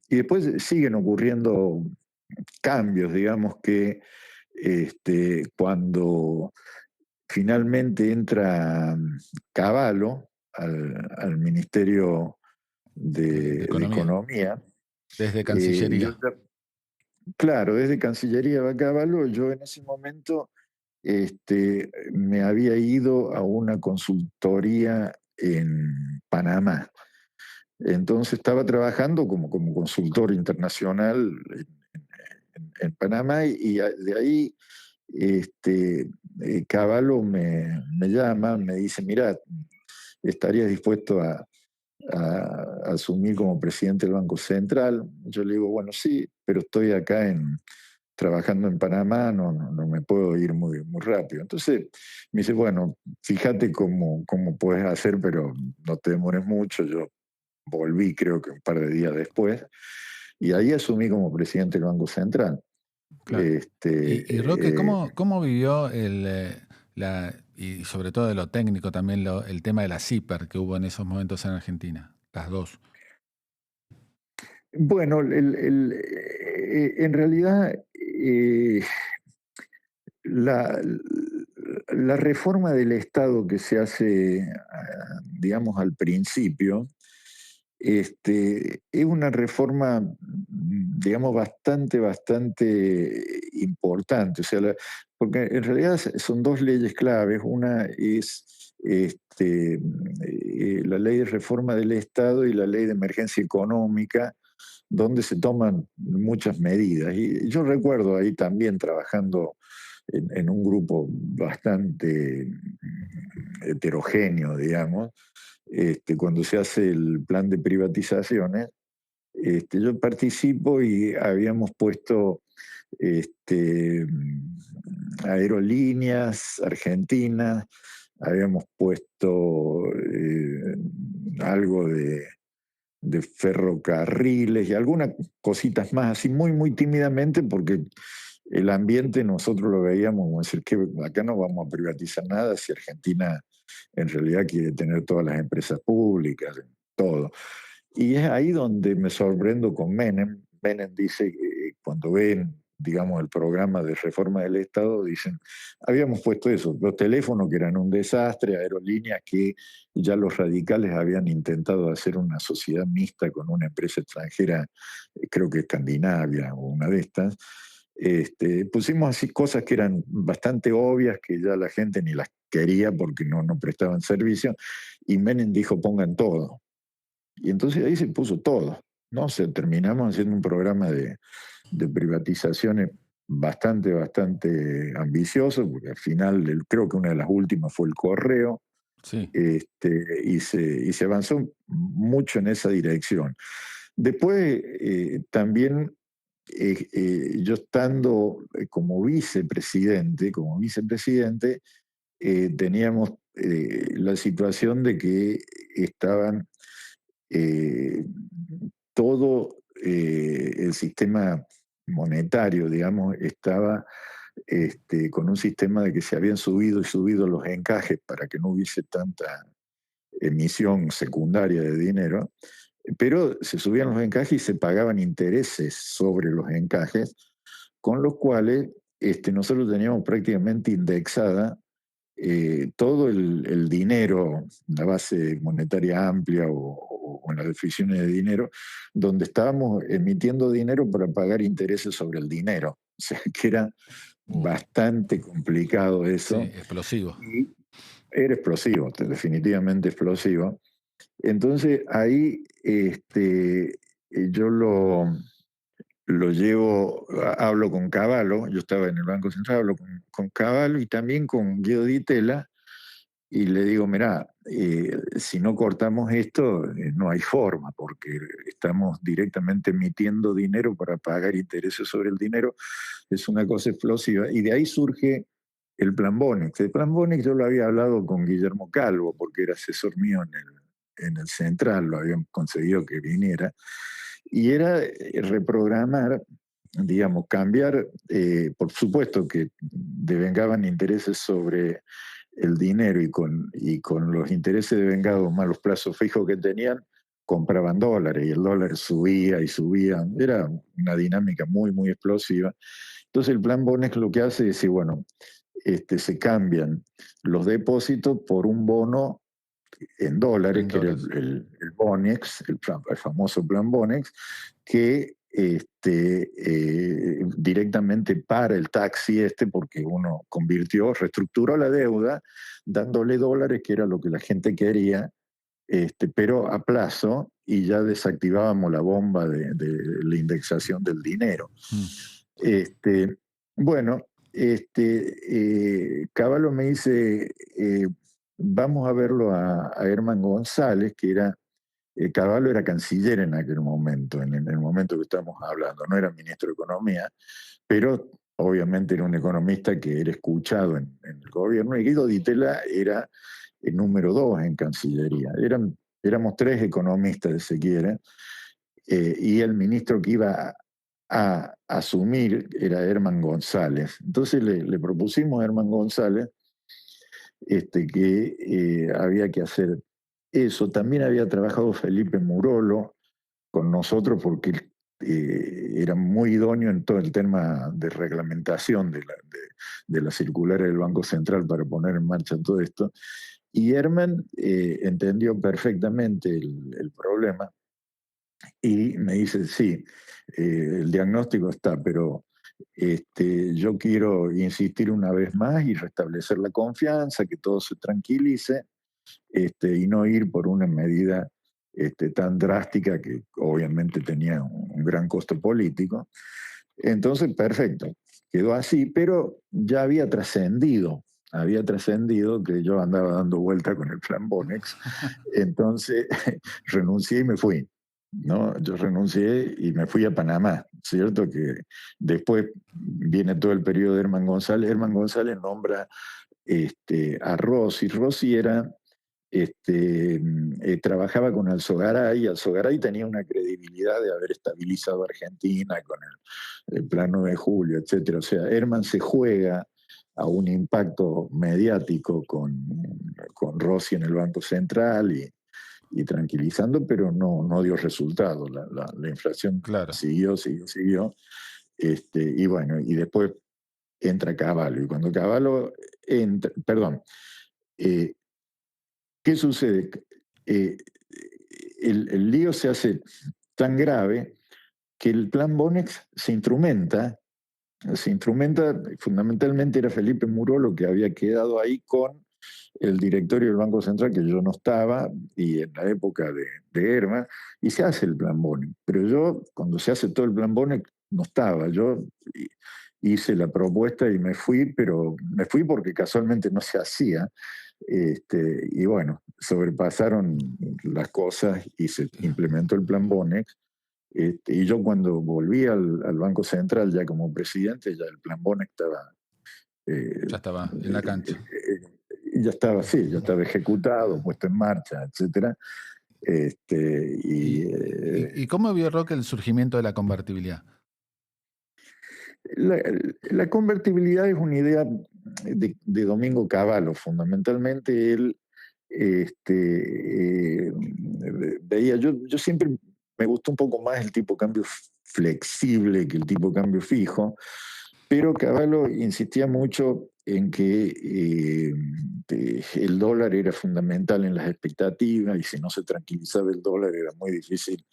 S3: después siguen ocurriendo cambios, digamos que cuando finalmente entra Cavallo al Ministerio
S1: De
S3: de
S1: economía,
S3: Economía.
S1: desde
S3: Yo,
S1: Cancillería.
S3: claro, desde Cancillería va a Caballo, yo en ese momento me había ido a una consultoría en Panamá. Entonces estaba trabajando como consultor internacional en Panamá y de ahí Cavallo me llama, me dice, mira, ¿estarías dispuesto a asumir como presidente del Banco Central? Yo le digo, bueno, sí, pero estoy acá trabajando en Panamá, no me puedo ir muy rápido. Entonces me dice, bueno, fíjate cómo puedes hacer, pero no te demores mucho. Yo volví creo que un par de días después y ahí asumí como presidente del Banco Central.
S1: Claro. Y Roque,
S3: Eh,
S1: ¿cómo vivió y sobre todo de lo técnico también, el tema de la CIPER que hubo en esos momentos en Argentina? Las dos.
S3: bueno, en realidad la, la reforma del Estado que se hace, digamos, al principio, es una reforma, digamos, bastante importante. O sea, porque en realidad son dos leyes claves. Una es la ley de reforma del Estado y la ley de emergencia económica, donde se toman muchas medidas. Y yo recuerdo ahí también trabajando en un grupo bastante heterogéneo, digamos, cuando se hace el plan de privatizaciones. Yo participo y habíamos puesto aerolíneas argentinas, habíamos puesto algo de ferrocarriles y algunas cositas más, así muy tímidamente, porque el ambiente nosotros lo veíamos como decir que acá no vamos a privatizar nada si Argentina en realidad quiere tener todas las empresas públicas, todo. Y es ahí donde me sorprendo con Menem. Menem dice que cuando ven, digamos, el programa de reforma del Estado, dicen, habíamos puesto eso, los teléfonos que eran un desastre, aerolíneas que ya los radicales habían intentado hacer una sociedad mixta con una empresa extranjera, creo que Escandinavia o una de estas. Pusimos así cosas que eran bastante obvias, que ya la gente ni las quería porque no prestaban servicio, y Menem dijo pongan todo. Y entonces ahí se puso todo, ¿no? O sea, terminamos haciendo un programa de privatizaciones bastante ambicioso, porque al final creo que una de las últimas fue el correo,
S1: Sí.
S3: y se avanzó mucho en esa dirección. Después, también yo estando como vicepresidente, teníamos la situación de que estaban eh, todo el sistema monetario, digamos, estaba con un sistema de que se habían subido y subido los encajes para que no hubiese tanta emisión secundaria de dinero, pero se subían los encajes y se pagaban intereses sobre los encajes, con los cuales nosotros teníamos prácticamente indexada todo el dinero, la base monetaria amplia o en las definiciones de dinero, donde estábamos emitiendo dinero para pagar intereses sobre el dinero. O sea que era bastante complicado
S1: Sí,
S3: eso.
S1: explosivo.
S3: Y era explosivo, definitivamente explosivo. Entonces ahí yo lo llevo, hablo con Cavallo, yo estaba en el Banco Central, hablo con Cavallo y también con Guido Di Tella, y le digo, mirá, si no cortamos esto, no hay forma, porque estamos directamente emitiendo dinero para pagar intereses sobre el dinero, es una cosa explosiva, y de ahí surge el Plan Bonex. El Plan Bonex yo lo había hablado con Guillermo Calvo, porque era asesor mío en el Central, lo habían conseguido que viniera, y era reprogramar, digamos, cambiar, por supuesto que devengaban intereses sobre el dinero y con los intereses devengados más los plazos fijos que tenían, compraban dólares y el dólar subía y subía. Era una dinámica muy, muy explosiva. Entonces el plan Bonex lo que hace es decir, bueno, se cambian los depósitos por un bono en dólares,
S1: En
S3: que era
S1: dólares.
S3: el Bonex, el famoso plan Bonex, que directamente para el taxi porque uno convirtió, reestructuró la deuda, dándole dólares, que era lo que la gente quería, pero a plazo, y ya desactivábamos la bomba de la indexación del dinero. Este, bueno, Cavallo me dice, vamos a verlo a Herman González, que era, Cavallo era canciller en aquel momento, en el momento que estamos hablando, no era ministro de Economía, pero obviamente era un economista que era escuchado en el gobierno, y Guido Di Tella era el número 2 en Cancillería. Éramos 3 economistas, si se quiere, y el ministro que iba a asumir era Herman González. Entonces le propusimos a Herman González que había que hacer eso. También había trabajado Felipe Murolo con nosotros porque era muy idóneo en todo el tema de reglamentación de la circular del Banco Central para poner en marcha todo esto. Y Herman entendió perfectamente el problema y me dice, sí, el diagnóstico está, pero yo quiero insistir una vez más y restablecer la confianza, que todo se tranquilice, y no ir por una medida tan drástica que obviamente tenía un gran costo político. Entonces, perfecto, quedó así, pero ya había trascendido que yo andaba dando vuelta con el plan Bonex, entonces renuncié y me fui. ¿No? Yo renuncié y me fui a Panamá, ¿cierto? Que después viene todo el periodo de Herman González. Herman González nombra a Rossi. Rossi era, trabajaba con Alzogaray. Alzogaray tenía una credibilidad de haber estabilizado a Argentina con el Plan 9 de Julio, etcétera. O sea, Herman se juega a un impacto mediático con Rossi en el Banco Central y tranquilizando, pero no dio resultado. La inflación
S1: Claro.
S3: siguió. Y bueno, y después entra Cavallo. Y cuando Cavallo entra, perdón, ¿qué sucede? Eh, el lío se hace tan grave que el plan Bonex se instrumenta, fundamentalmente era Felipe Murolo que había quedado ahí con el directorio del Banco Central, que yo no estaba, y en la época de Herman, y se hace el plan Bonex. Pero yo, cuando se hace todo el plan Bonex, no estaba. Yo hice la propuesta y me fui, pero me fui porque casualmente no se hacía. Y bueno, sobrepasaron las cosas y se implementó el plan Bonex. Y yo cuando volví al Banco Central ya como presidente, ya el plan Bonex estaba...
S1: Ya estaba en la cancha.
S3: ya estaba, sí, ya estaba ejecutado, puesto en marcha, etcétera.
S1: ¿Y cómo vio Roque el surgimiento de la convertibilidad?
S3: La, la convertibilidad es una idea de Domingo Cavallo. Fundamentalmente él veía, yo siempre me gustó un poco más el tipo de cambio flexible que el tipo de cambio fijo, pero Cavallo insistía mucho en que el dólar era fundamental en las expectativas y si no se tranquilizaba el dólar era muy difícil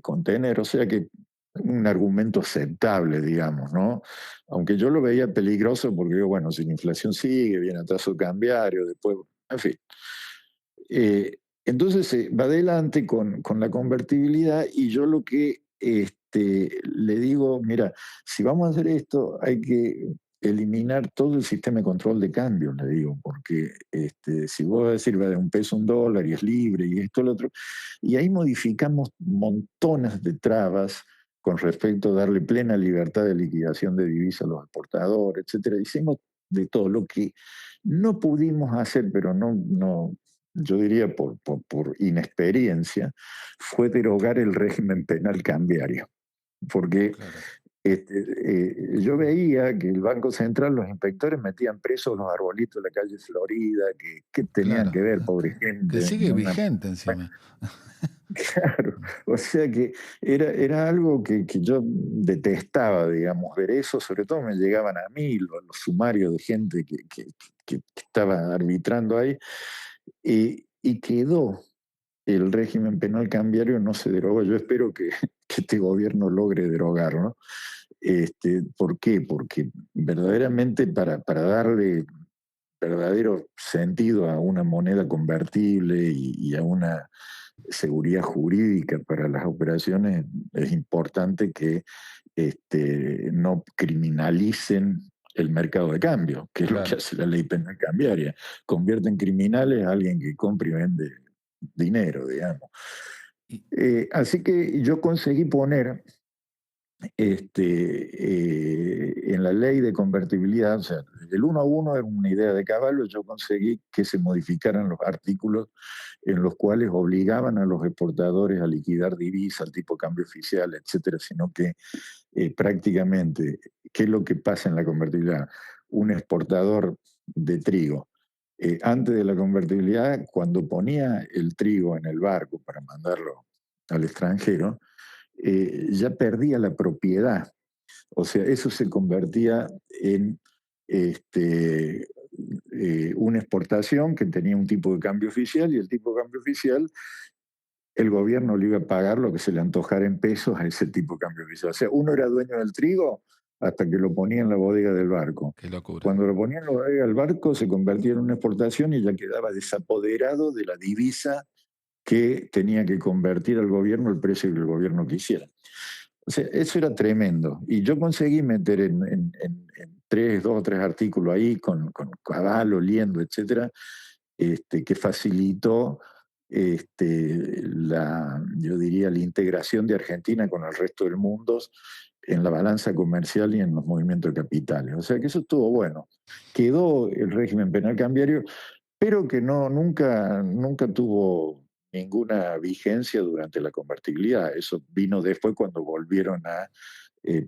S3: contener. O sea que un argumento aceptable, digamos, ¿no? Aunque yo lo veía peligroso porque, bueno, si la inflación sigue, viene atraso cambiario, después, en fin. Entonces va adelante con la convertibilidad y yo lo que le digo, mira, si vamos a hacer esto, hay que eliminar todo el sistema de control de cambio, le digo, porque si vos vas a decir va de un peso a un dólar y es libre y esto, lo otro, y ahí modificamos montones de trabas con respecto a darle plena libertad de liquidación de divisas a los exportadores, etcétera. Hicimos de todo lo que no pudimos hacer, pero no, yo diría por inexperiencia, fue derogar el régimen penal cambiario. Porque
S1: Claro.
S3: yo veía que el Banco Central, los inspectores metían presos los arbolitos de la calle Florida, que tenían
S1: Claro.
S3: que ver, pobre
S1: Que
S3: gente.
S1: sigue vigente encima.
S3: Claro, o sea que era algo que yo detestaba, digamos, ver eso, sobre todo me llegaban a mí los sumarios de gente que estaba arbitrando ahí, y quedó el régimen penal cambiario, no se derogó. Yo espero que este gobierno logre derogarlo, ¿no? ¿Por qué? Porque verdaderamente para darle verdadero sentido a una moneda convertible y a una seguridad jurídica para las operaciones, es importante que no criminalicen el mercado de cambio, que es lo que
S1: Claro.
S3: hace la ley penal cambiaria. Convierte en criminales a alguien que compra y vende dinero, digamos.
S1: Y,
S3: Así que yo conseguí poner en la ley de convertibilidad, o sea, el 1 a 1 era una idea de Caballo, yo conseguí que se modificaran los artículos en los cuales obligaban a los exportadores a liquidar divisas, tipo cambio oficial, etcétera, sino que prácticamente, ¿qué es lo que pasa en la convertibilidad? Un exportador de trigo, antes de la convertibilidad, cuando ponía el trigo en el barco para mandarlo al extranjero, ya perdía la propiedad. O sea, eso se convertía en una exportación que tenía un tipo de cambio oficial y el tipo de cambio oficial, el gobierno le iba a pagar lo que se le antojara en pesos a ese tipo de cambio oficial. O sea, uno era dueño del trigo hasta que lo ponía en la bodega del barco.
S1: qué locura.
S3: Cuando lo ponía en la bodega del barco se convertía en una exportación y ya quedaba desapoderado de la divisa que tenía que convertir al gobierno el precio que el gobierno quisiera. O sea, eso era tremendo. Y yo conseguí meter en dos o tres artículos ahí con Cavallo, Liendo, etcétera, que facilitó yo diría, la integración de Argentina con el resto del mundo en la balanza comercial y en los movimientos de capitales. O sea que eso estuvo bueno. Quedó el régimen penal cambiario, pero que nunca tuvo ninguna vigencia durante la convertibilidad. Eso vino después cuando volvieron a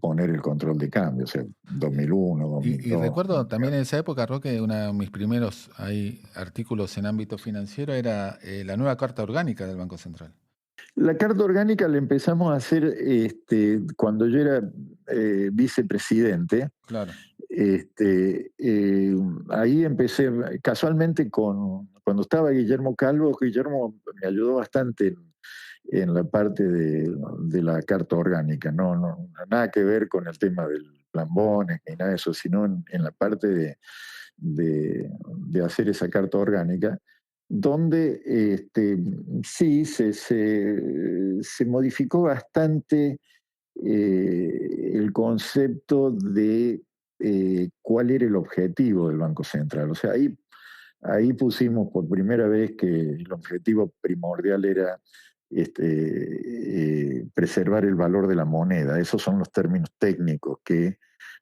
S3: poner el control de cambio, o sea, 2001,
S1: Y
S3: 2002.
S1: recuerdo también en esa época, Roque, uno de mis primeros artículos en ámbito financiero era la nueva Carta Orgánica del Banco Central.
S3: La carta orgánica la empezamos a hacer cuando yo era vicepresidente.
S1: Claro.
S3: Ahí empecé casualmente cuando estaba Guillermo Calvo. Guillermo me ayudó bastante en la parte de la carta orgánica, no, nada que ver con el tema del Lambones ni nada de eso, sino en la parte de hacer esa carta orgánica, donde sí se modificó bastante el concepto de cuál era el objetivo del Banco Central. O sea, ahí pusimos por primera vez que el objetivo primordial era preservar el valor de la moneda. Esos son los términos técnicos que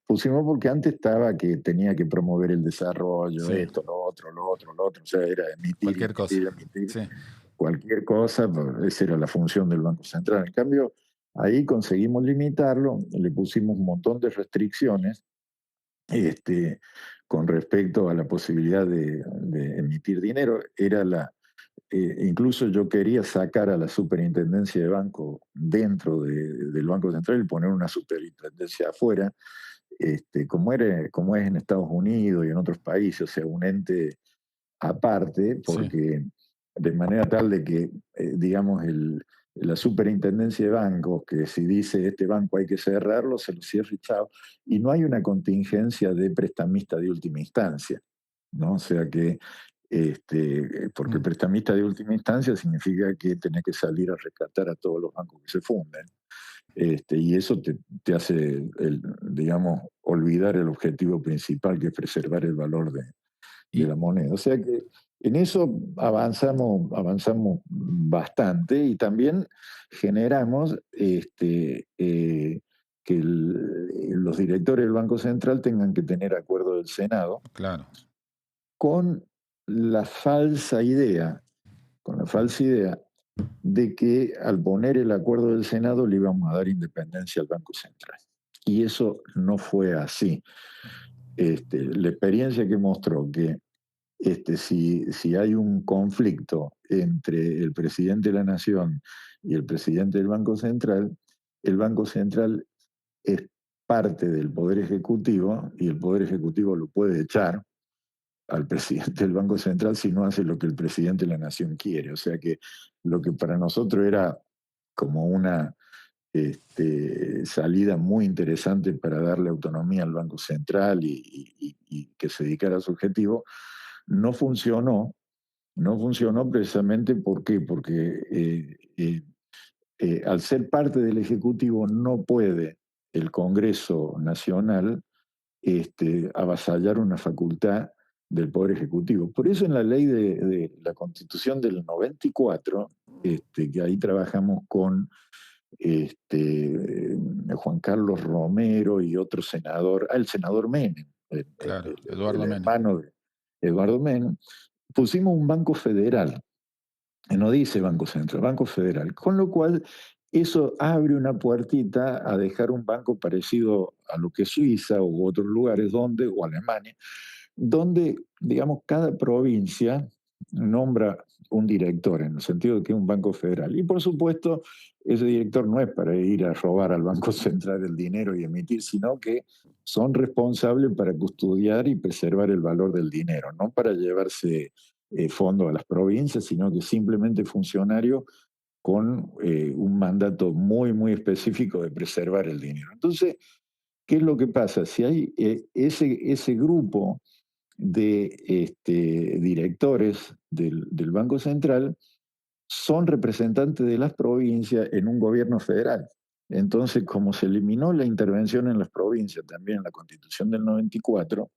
S3: pusimos porque antes estaba que tenía que promover el desarrollo,
S1: Sí,
S3: esto, lo otro. O sea, era emitir,
S1: cualquier cosa.
S3: emitir
S1: Sí,
S3: cualquier cosa. Esa era la función del Banco Central. En cambio, Ahí conseguimos limitarlo, le pusimos un montón de restricciones este, con respecto a la posibilidad de emitir dinero. Incluso yo quería sacar a la superintendencia de banco dentro del Banco Central y poner una superintendencia afuera, como es en Estados Unidos y en otros países, o sea, un ente aparte,
S1: Sí,
S3: porque de manera tal de que, digamos, la superintendencia de bancos, que si dice este banco hay que cerrarlo, se lo cierra y chao, y no hay una contingencia de prestamista de última instancia, ¿no? O sea que, porque
S1: mm,
S3: prestamista de última instancia significa que tenés que salir a rescatar a todos los bancos que se funden. Y eso te hace, digamos, olvidar el objetivo principal, que es preservar el valor de
S1: y,
S3: la moneda. O sea que en eso avanzamos bastante y también generamos que los directores del Banco Central tengan que tener acuerdo del Senado
S1: claro.
S3: con la falsa idea, con la falsa idea de que al poner el acuerdo del Senado le íbamos a dar independencia al Banco Central. Y eso no fue así. La experiencia que mostró que si hay un conflicto entre el presidente de la Nación y el presidente del Banco Central, el Banco Central es parte del Poder Ejecutivo y el Poder Ejecutivo lo puede echar al presidente del Banco Central si no hace lo que el presidente de la Nación quiere. O sea que lo que para nosotros era como una salida muy interesante para darle autonomía al Banco Central y que se dedicara a su objetivo, no funcionó. No funcionó precisamente ¿por qué? Porque al ser parte del Ejecutivo no puede el Congreso Nacional avasallar una facultad del Poder Ejecutivo. Por eso en la ley de la Constitución del 94, que ahí trabajamos con Juan Carlos Romero y otro senador, el senador Menem,
S1: Claro,
S3: el
S1: Eduardo Menem.
S3: hermano de Eduardo Menem, pusimos un banco federal, no dice Banco Central, Banco Federal, con lo cual eso abre una puertita a dejar un banco parecido a lo que es Suiza u otros lugares o Alemania, donde, digamos, cada provincia nombra un director, en el sentido de que es un banco federal. Y por supuesto, ese director no es para ir a robar al Banco Central el dinero y emitir, sino que son responsables para custodiar y preservar el valor del dinero, no para llevarse fondos a las provincias, sino que simplemente funcionarios con un mandato muy, muy específico de preservar el dinero. Entonces, ¿qué es lo que pasa? Si hay ese grupo de directores del Banco Central, son representantes de las provincias en un gobierno federal. Entonces, como se eliminó la intervención en las provincias también en la Constitución del 94,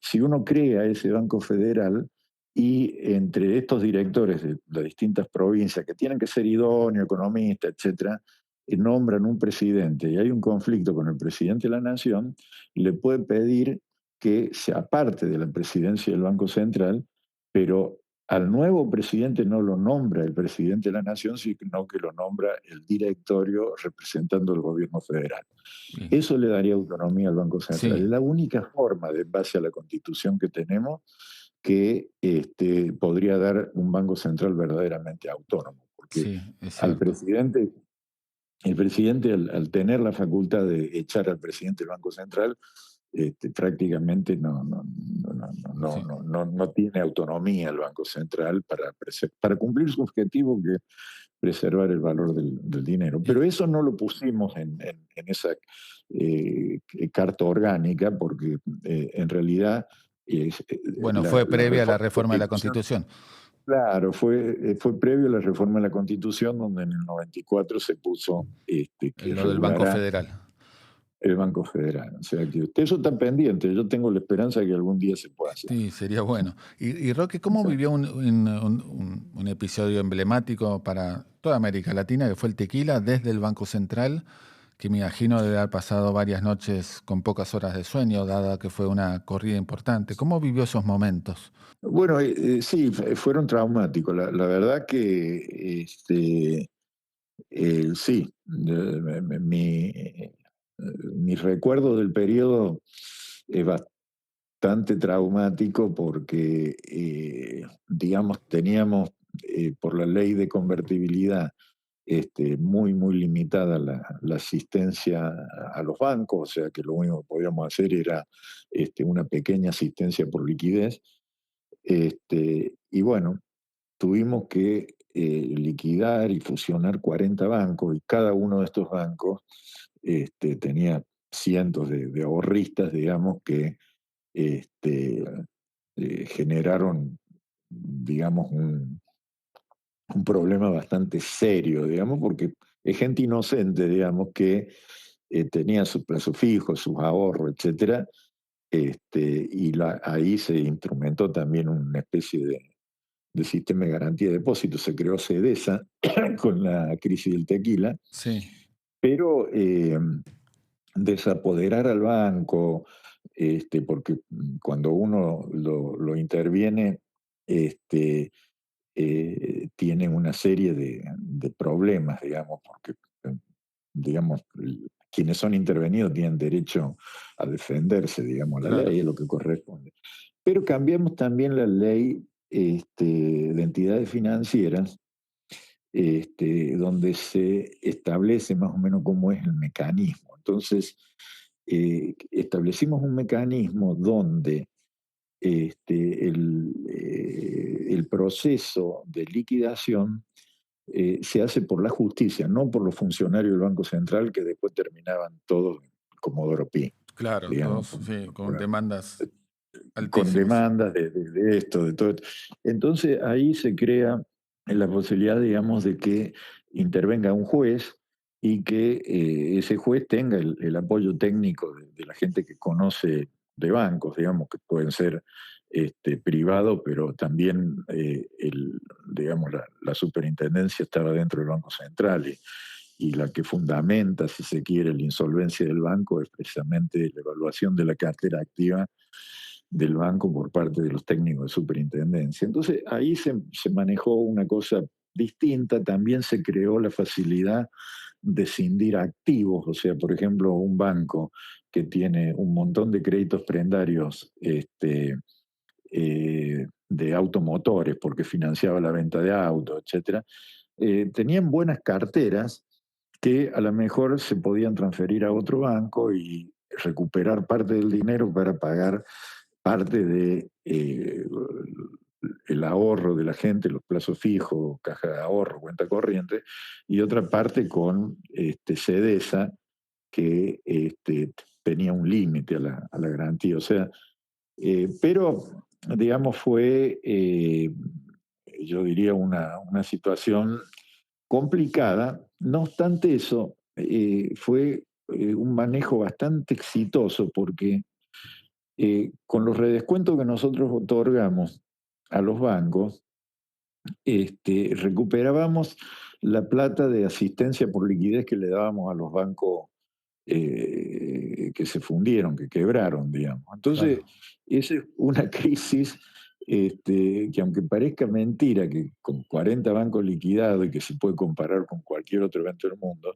S3: si uno crea ese Banco Federal y entre estos directores de las distintas provincias, que tienen que ser idóneos, economistas, etcétera, nombran un presidente y hay un conflicto con el presidente de la Nación, le puede pedir que se aparte de la presidencia del Banco Central, pero al nuevo presidente no lo nombra el presidente de la Nación, sino que lo nombra el directorio representando al gobierno federal.
S1: Sí,
S3: Eso le daría autonomía al Banco Central.
S1: sí,
S3: Es la única forma, de base a la Constitución que tenemos, que podría dar un Banco Central verdaderamente autónomo. Porque
S1: sí, es
S3: al
S1: cierto.
S3: presidente, el presidente, al tener la facultad de echar al presidente del Banco Central, prácticamente
S1: Sí.
S3: no tiene autonomía el Banco Central para cumplir su objetivo, que es preservar el valor del dinero. Pero
S1: Y,
S3: eso no lo pusimos en esa carta orgánica, porque en realidad
S1: bueno, fue
S3: la
S1: previa a la
S3: reforma de la
S1: reforma de la
S3: Constitución,
S1: Constitución.
S3: claro, fue previo a la reforma de la Constitución, donde en el 94 se puso que
S1: Lo del Banco
S3: regulará
S1: Federal.
S3: el Banco Federal. O sea que eso está pendiente. Yo tengo la esperanza de que algún día se pueda hacer.
S1: Sí, sería bueno. Y Roque, ¿cómo
S3: Sí.
S1: vivió un episodio emblemático para toda América Latina, que fue el tequila desde el Banco Central, que me imagino debe haber pasado varias noches con pocas horas de sueño, dada que fue una corrida importante? ¿Cómo vivió esos momentos?
S3: Bueno, sí, fueron traumáticos. La verdad que Sí, mi recuerdo del periodo es bastante traumático porque, digamos, teníamos por la ley de convertibilidad muy, muy limitada la asistencia a los bancos, o sea que lo único que podíamos hacer era una pequeña asistencia por liquidez. Y bueno, tuvimos que liquidar y fusionar 40 bancos y cada uno de estos bancos tenía cientos de ahorristas, digamos, que este, generaron, digamos, un problema bastante serio, digamos, porque es gente inocente, digamos, que tenía sus plazos fijos, sus ahorros, etcétera, ahí se instrumentó también una especie de sistema de garantía de depósitos, se creó CEDESA con la crisis del tequila,
S1: Sí,
S3: pero desapoderar al banco, porque cuando uno lo interviene, tiene una serie de problemas, digamos, porque, digamos, quienes son intervenidos tienen derecho a defenderse, digamos, la
S1: claro.
S3: ley es lo que corresponde. Pero cambiamos también la ley de entidades financieras, donde se establece más o menos cómo es el mecanismo. Entonces, establecimos un mecanismo donde el proceso de liquidación se hace por la justicia, no por los funcionarios del Banco Central que después terminaban todos como Comodoro Pi,
S1: Claro,
S3: digamos,
S1: todos sí, con demandas
S3: con
S1: altísimas.
S3: demandas de esto, de todo esto. Entonces ahí se crea la posibilidad, digamos, de que intervenga un juez y que ese juez tenga el apoyo técnico de la gente que conoce de bancos, digamos, que pueden ser privados, pero también digamos, la superintendencia estaba dentro del Banco Central y la que fundamenta, si se quiere, la insolvencia del banco es precisamente la evaluación de la cartera activa del banco por parte de los técnicos de superintendencia. Entonces ahí se manejó una cosa distinta, también se creó la facilidad de cindir activos, o sea, por ejemplo, un banco que tiene un montón de créditos prendarios de automotores, porque financiaba la venta de autos, etcétera, tenían buenas carteras que a lo mejor se podían transferir a otro banco y recuperar parte del dinero para pagar parte de el ahorro de la gente, los plazos fijos, caja de ahorro, cuenta corriente, y otra parte con CEDESA, que tenía un límite a la garantía. O sea, pero, digamos, fue, yo diría, una situación complicada. No obstante eso, fue un manejo bastante exitoso porque con los redescuentos que nosotros otorgamos a los bancos, recuperábamos la plata de asistencia por liquidez que le dábamos a los bancos que se fundieron, que quebraron, digamos. Entonces,
S1: Claro.
S3: esa es una crisis que aunque parezca mentira que con 40 bancos liquidados y que se puede comparar con cualquier otro evento del mundo,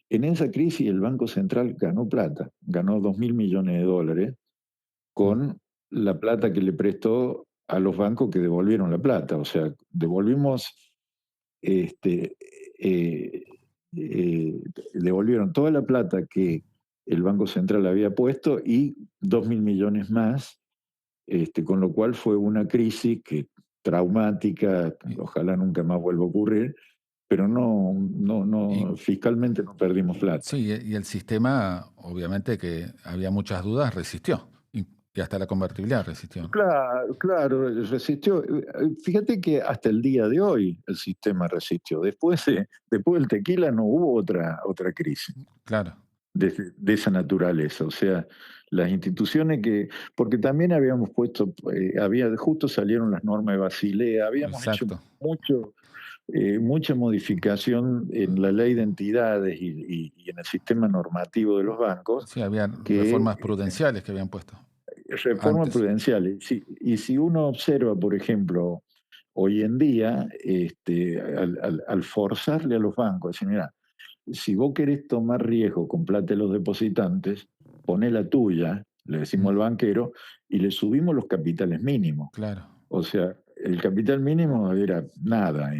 S3: en esa crisis el Banco Central ganó plata, ganó 2.000 millones de dólares
S1: Mm.
S3: con la plata que le prestó a los bancos que devolvieron la plata. O sea, devolvimos, este, eh, eh, devolvieron toda la plata que el Banco Central había puesto y 2.000 millones más, con lo cual fue una crisis que traumática,
S1: Y,
S3: ojalá nunca más vuelva a ocurrir, pero
S1: y-
S3: fiscalmente no perdimos plata.
S1: sí, y el sistema, obviamente que había muchas dudas, resistió. Y hasta la convertibilidad resistió.
S3: Claro, claro, resistió. Fíjate que hasta el día de hoy el sistema resistió. Después del tequila no hubo otra crisis
S1: Claro,
S3: de esa naturaleza. O sea, las instituciones porque también habíamos puesto, justo salieron las normas de Basilea, habíamos hecho
S1: exacto.
S3: mucha modificación en la ley de entidades y en el sistema normativo de los bancos
S1: Sí, había
S3: que
S1: reformas prudenciales que habían puesto
S3: reforma
S1: antes.
S3: prudencial. Y si uno observa, por ejemplo, Hoy en día, al forzarle a los bancos, decir, mira, si vos querés tomar riesgo con plata de los depositantes, poné la tuya, le decimos
S1: Mm,
S3: al banquero, y le subimos los capitales mínimos.
S1: claro.
S3: O sea, el capital mínimo era nada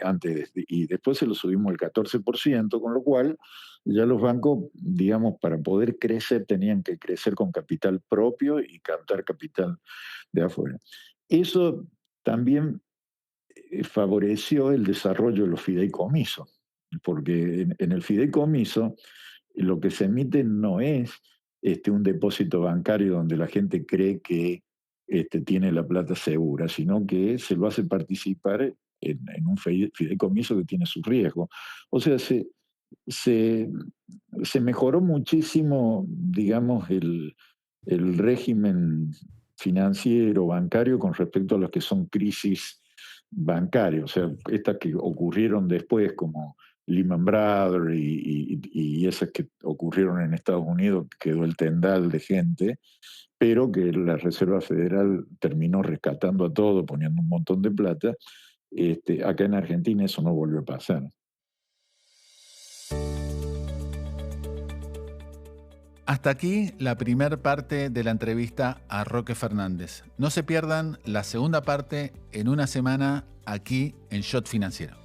S3: antes, y después se lo subimos al 14%, con lo cual ya los bancos, digamos, para poder crecer tenían que crecer con capital propio y captar capital de afuera. Eso también favoreció el desarrollo de los fideicomisos, porque en el fideicomiso lo que se emite no es un depósito bancario donde la gente cree que tiene la plata segura, sino que se lo hace participar en un fideicomiso que tiene su riesgo. O sea, se, se mejoró muchísimo, digamos, el régimen financiero, bancario, con respecto a los que son crisis bancarias, o sea, estas que ocurrieron después, como Lehman Brothers y esas que ocurrieron en Estados Unidos, que quedó el tendal de gente, pero que la Reserva Federal terminó rescatando a todo, poniendo un montón de plata. Acá en Argentina eso no volvió a pasar.
S1: Hasta aquí la primera parte de la entrevista a Roque Fernández. No se pierdan la segunda parte en una semana aquí en Shot Financiero.